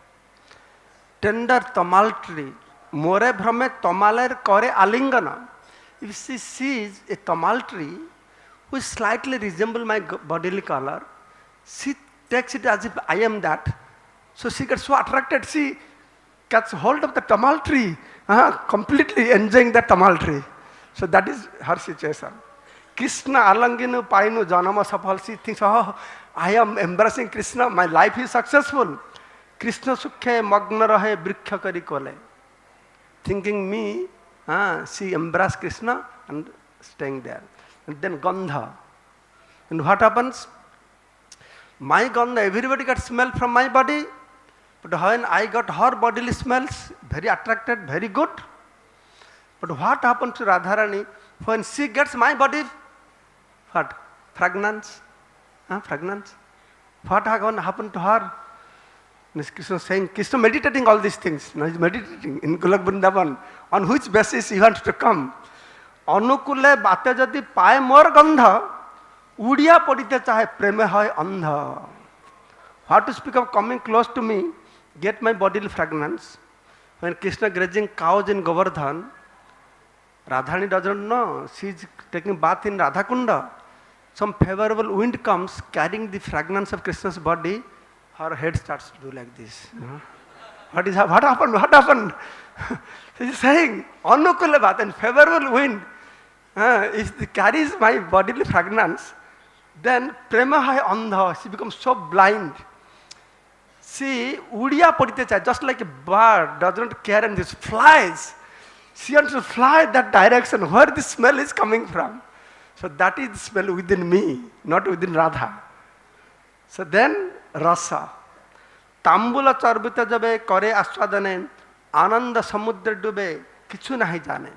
A: Tender tamaltree, more bhrame tamaler kore alingana. If she sees a tamaltree which slightly resembles my bodily color, she takes it as if I am that. So she gets so attracted, she catches hold of the tamal tree, completely enjoying the tamal tree. So that is her situation. Krishna alanginu painu janama safal. She thinks, oh, I am embracing Krishna, my life is successful. Krishna sukhe magna rahe briksha kari kole. Thinking me, she embraced Krishna and staying there. And then Gandha. And what happens? My Gandha, everybody got smell from my body. But when I got her bodily smells, very attracted, very good. But what happened to Radharani when she gets my body? What? Fragrance? Fragrance? What happened to her? Krishna saying, Krishna meditating all these things. Now he's meditating in Golok Vrindavan. On which basis he wants to come? Anukule bate jadi pae mor gandha, udiya podite chahe preme hoy andha. What to speak of coming close to me, get my bodily fragrance. When Krishna grazing cows in Govardhan, Radharani doesn't know. She is taking bath in Radhakunda. Some favorable wind comes carrying the fragrance of Krishna's body. Her head starts to do like this. What happened? What happened? She is saying, Anukula bath and favorable wind. If it carries my bodily fragrance, then prema hai andha, she becomes so blind. She udiya podite chai, just like a bird doesn't care and just flies. She wants to fly that direction where the smell is coming from. So that is the smell within me, not within Radha. So then rasa. Tambula charbita jabe kore aswadane, ananda samudra dube, kichu nahi jane.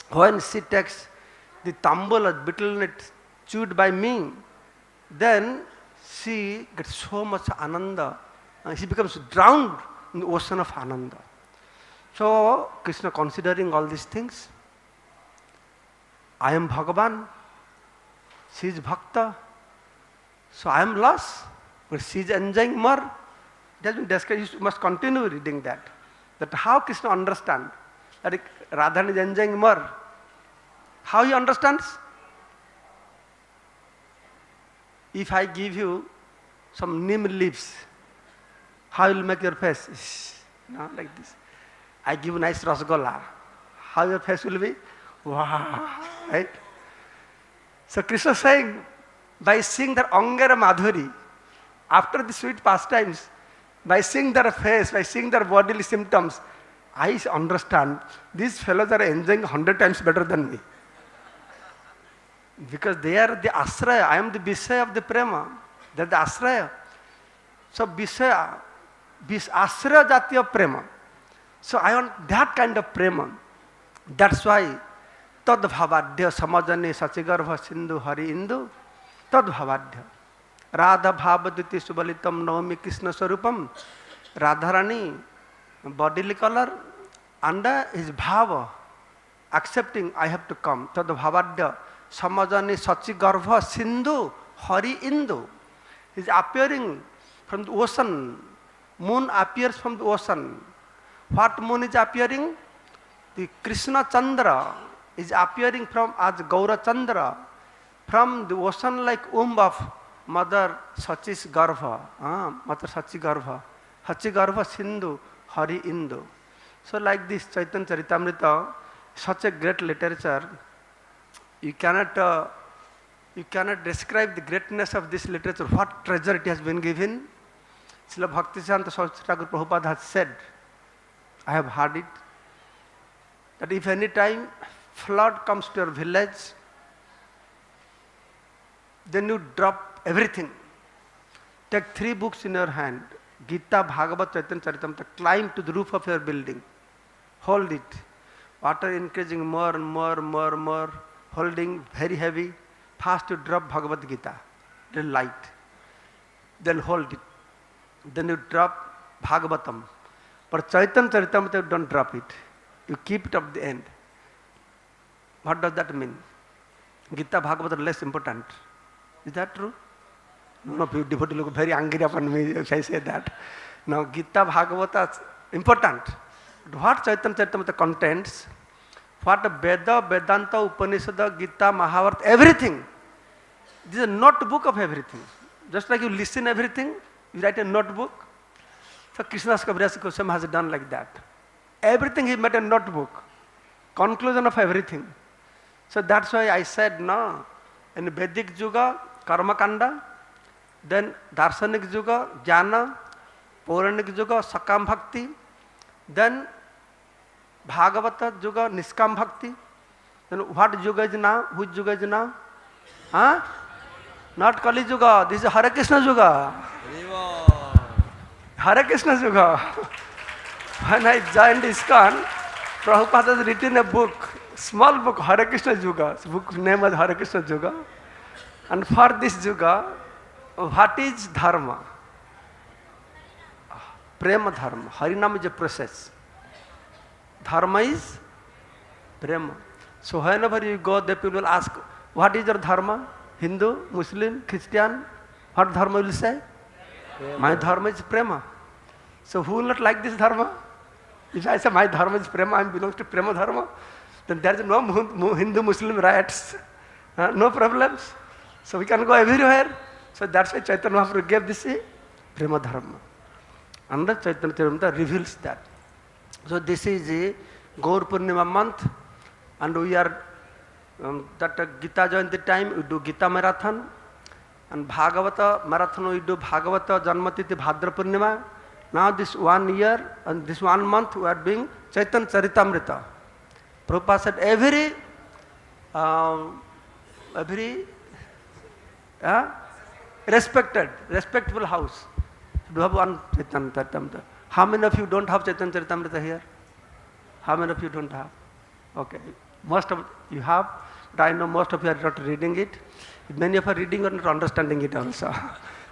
A: When she takes the tambula, betel nut chewed by me, then she gets so much ananda. She becomes drowned in the ocean of ananda. So Krishna considering all these things, I am Bhagavan, she is Bhakta, so I am lost, but she is enjoying more. It has been described, you must continue reading that. That how Krishna understands that Radharani is enjoying more. How he understands? If I give you some neem leaves, how will make your face? Like this. I give nice rasgulla. How your face will be? Wow, right? So Krishna is saying, by seeing their Angara Madhuri, after the sweet pastimes, by seeing their face, by seeing their bodily symptoms, I understand these fellows are enjoying 100 times better than me. Because they are the asraya, I am the Visaya of the prema. They are the asraya. So Visaya, asraya jati of prema. So I want that kind of prema. That's why tad bhavadya samajane sachigarva sindhu hari indu tad bhavadya. Radha bhavaditi subalitam naomi Krishna swarupam. Radharani, bodily color, and his bhava, accepting I have to come. Tad bhavadya samajane sachigarva sindhu hari indu. He is appearing from the ocean. Moon appears from the ocean. What moon is appearing? The Krishna Chandra is appearing from as Gaura Chandra from the ocean like womb of Mother Sachi's Garva. Mother Sachi Garva. Sachi Garva Sindhu Hari Indu. So like this Chaitanya Charitamrita, such a great literature, you cannot You cannot describe the greatness of this literature, what treasure it has been given. Srila Bhaktisiddhanta Saraswati Thakur Prabhupada has said, I have heard it, that if any time flood comes to your village, then you drop everything. Take 3 books in your hand, Gita, Bhagavad, Chaitanya Charitamrita, climb to the roof of your building, hold it. Water increasing more and more, holding very heavy. First you drop Bhagavad Gita, then light, then hold it. Then you drop Bhagavatam. But Chaitanya Charitamrita, you don't drop it. You keep it at the end. What does that mean? Gita, Bhagavatam are less important. Is that true? No, you devotees look very angry upon me if I say that. Now, Gita, Bhagavata is important. But what Chaitanya Charitamrita contains, what Veda, Vedanta, Upanishad, Gita, Mahabharata, everything. This is a notebook of everything. Just like you listen everything, you write a notebook. So Krishnadas Kaviraj Goswami has done like that. Everything he made a notebook. Conclusion of everything. So that's why I said, no, in Vedic Yuga, Karma Kanda, then Darshanik Yuga, Jnana, Pauranik Yuga, Sakam Bhakti, then Bhagavata Yuga, Niskam Bhakti. Then what Yuga is now? Which Yuga is now? Huh? Not Kali Yuga, this is Hare Krishna Yuga. Hare Krishna Yuga. When I joined ISKCON, Prabhupada has written a book, small book, Hare Krishna Yuga. The book name is Hare Krishna Yuga. And for this Yuga, what is Dharma? Prema Dharma. Harinam is a process. Dharma is Prema. So whenever you go, the people will ask, what is your Dharma? Hindu, Muslim, Christian? What Dharma will say? Prema. My Dharma is Prema. So who will not like this Dharma? If I say my Dharma is Prema, I belong to Prema Dharma, then there is no Hindu, Muslim riots, no problems. So we can go everywhere. So that's why Chaitanya Mahaprabhu gave this Prema Dharma. And the Chaitanya Charitamrita reveals that. So this is a Gaur Purnima month, and we are that Gita Jayanti time we do Gita marathon, and Bhagavata marathon we do Bhagavata Janmatiti Bhadra Purnima. Now this 1 year and this 1 month we are doing Chaitanya Charitamrita. Prabhupada said every respectable house should have one Chaitanya Charitamrita. How many of you don't have Chaitanya Charitamrita here? How many of you don't have? Okay. Most of you have, but I know most of you are not reading it. Many of you are reading and not understanding it also.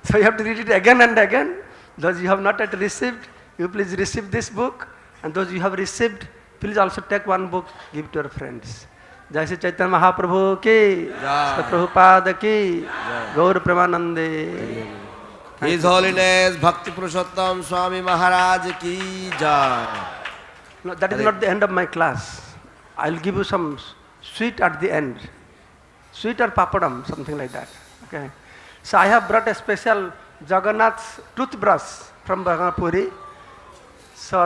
A: So you have to read it again and again. Those you have not yet received, you please receive this book. And those you have received, please also take one book, give it to your friends. Jai Shri Chaitanya Mahaprabhu ki, Sri Prabhupada ki, Gaur Premanande.
D: His Holiness Bhakti Purushottam Swami Maharaj ki jai.
A: No, that is not the end of my class. I will give you some sweet at the end. Sweet or papadam, something like that. Okay. So I have brought a special Jagannath's toothbrush from Bhaganapuri. So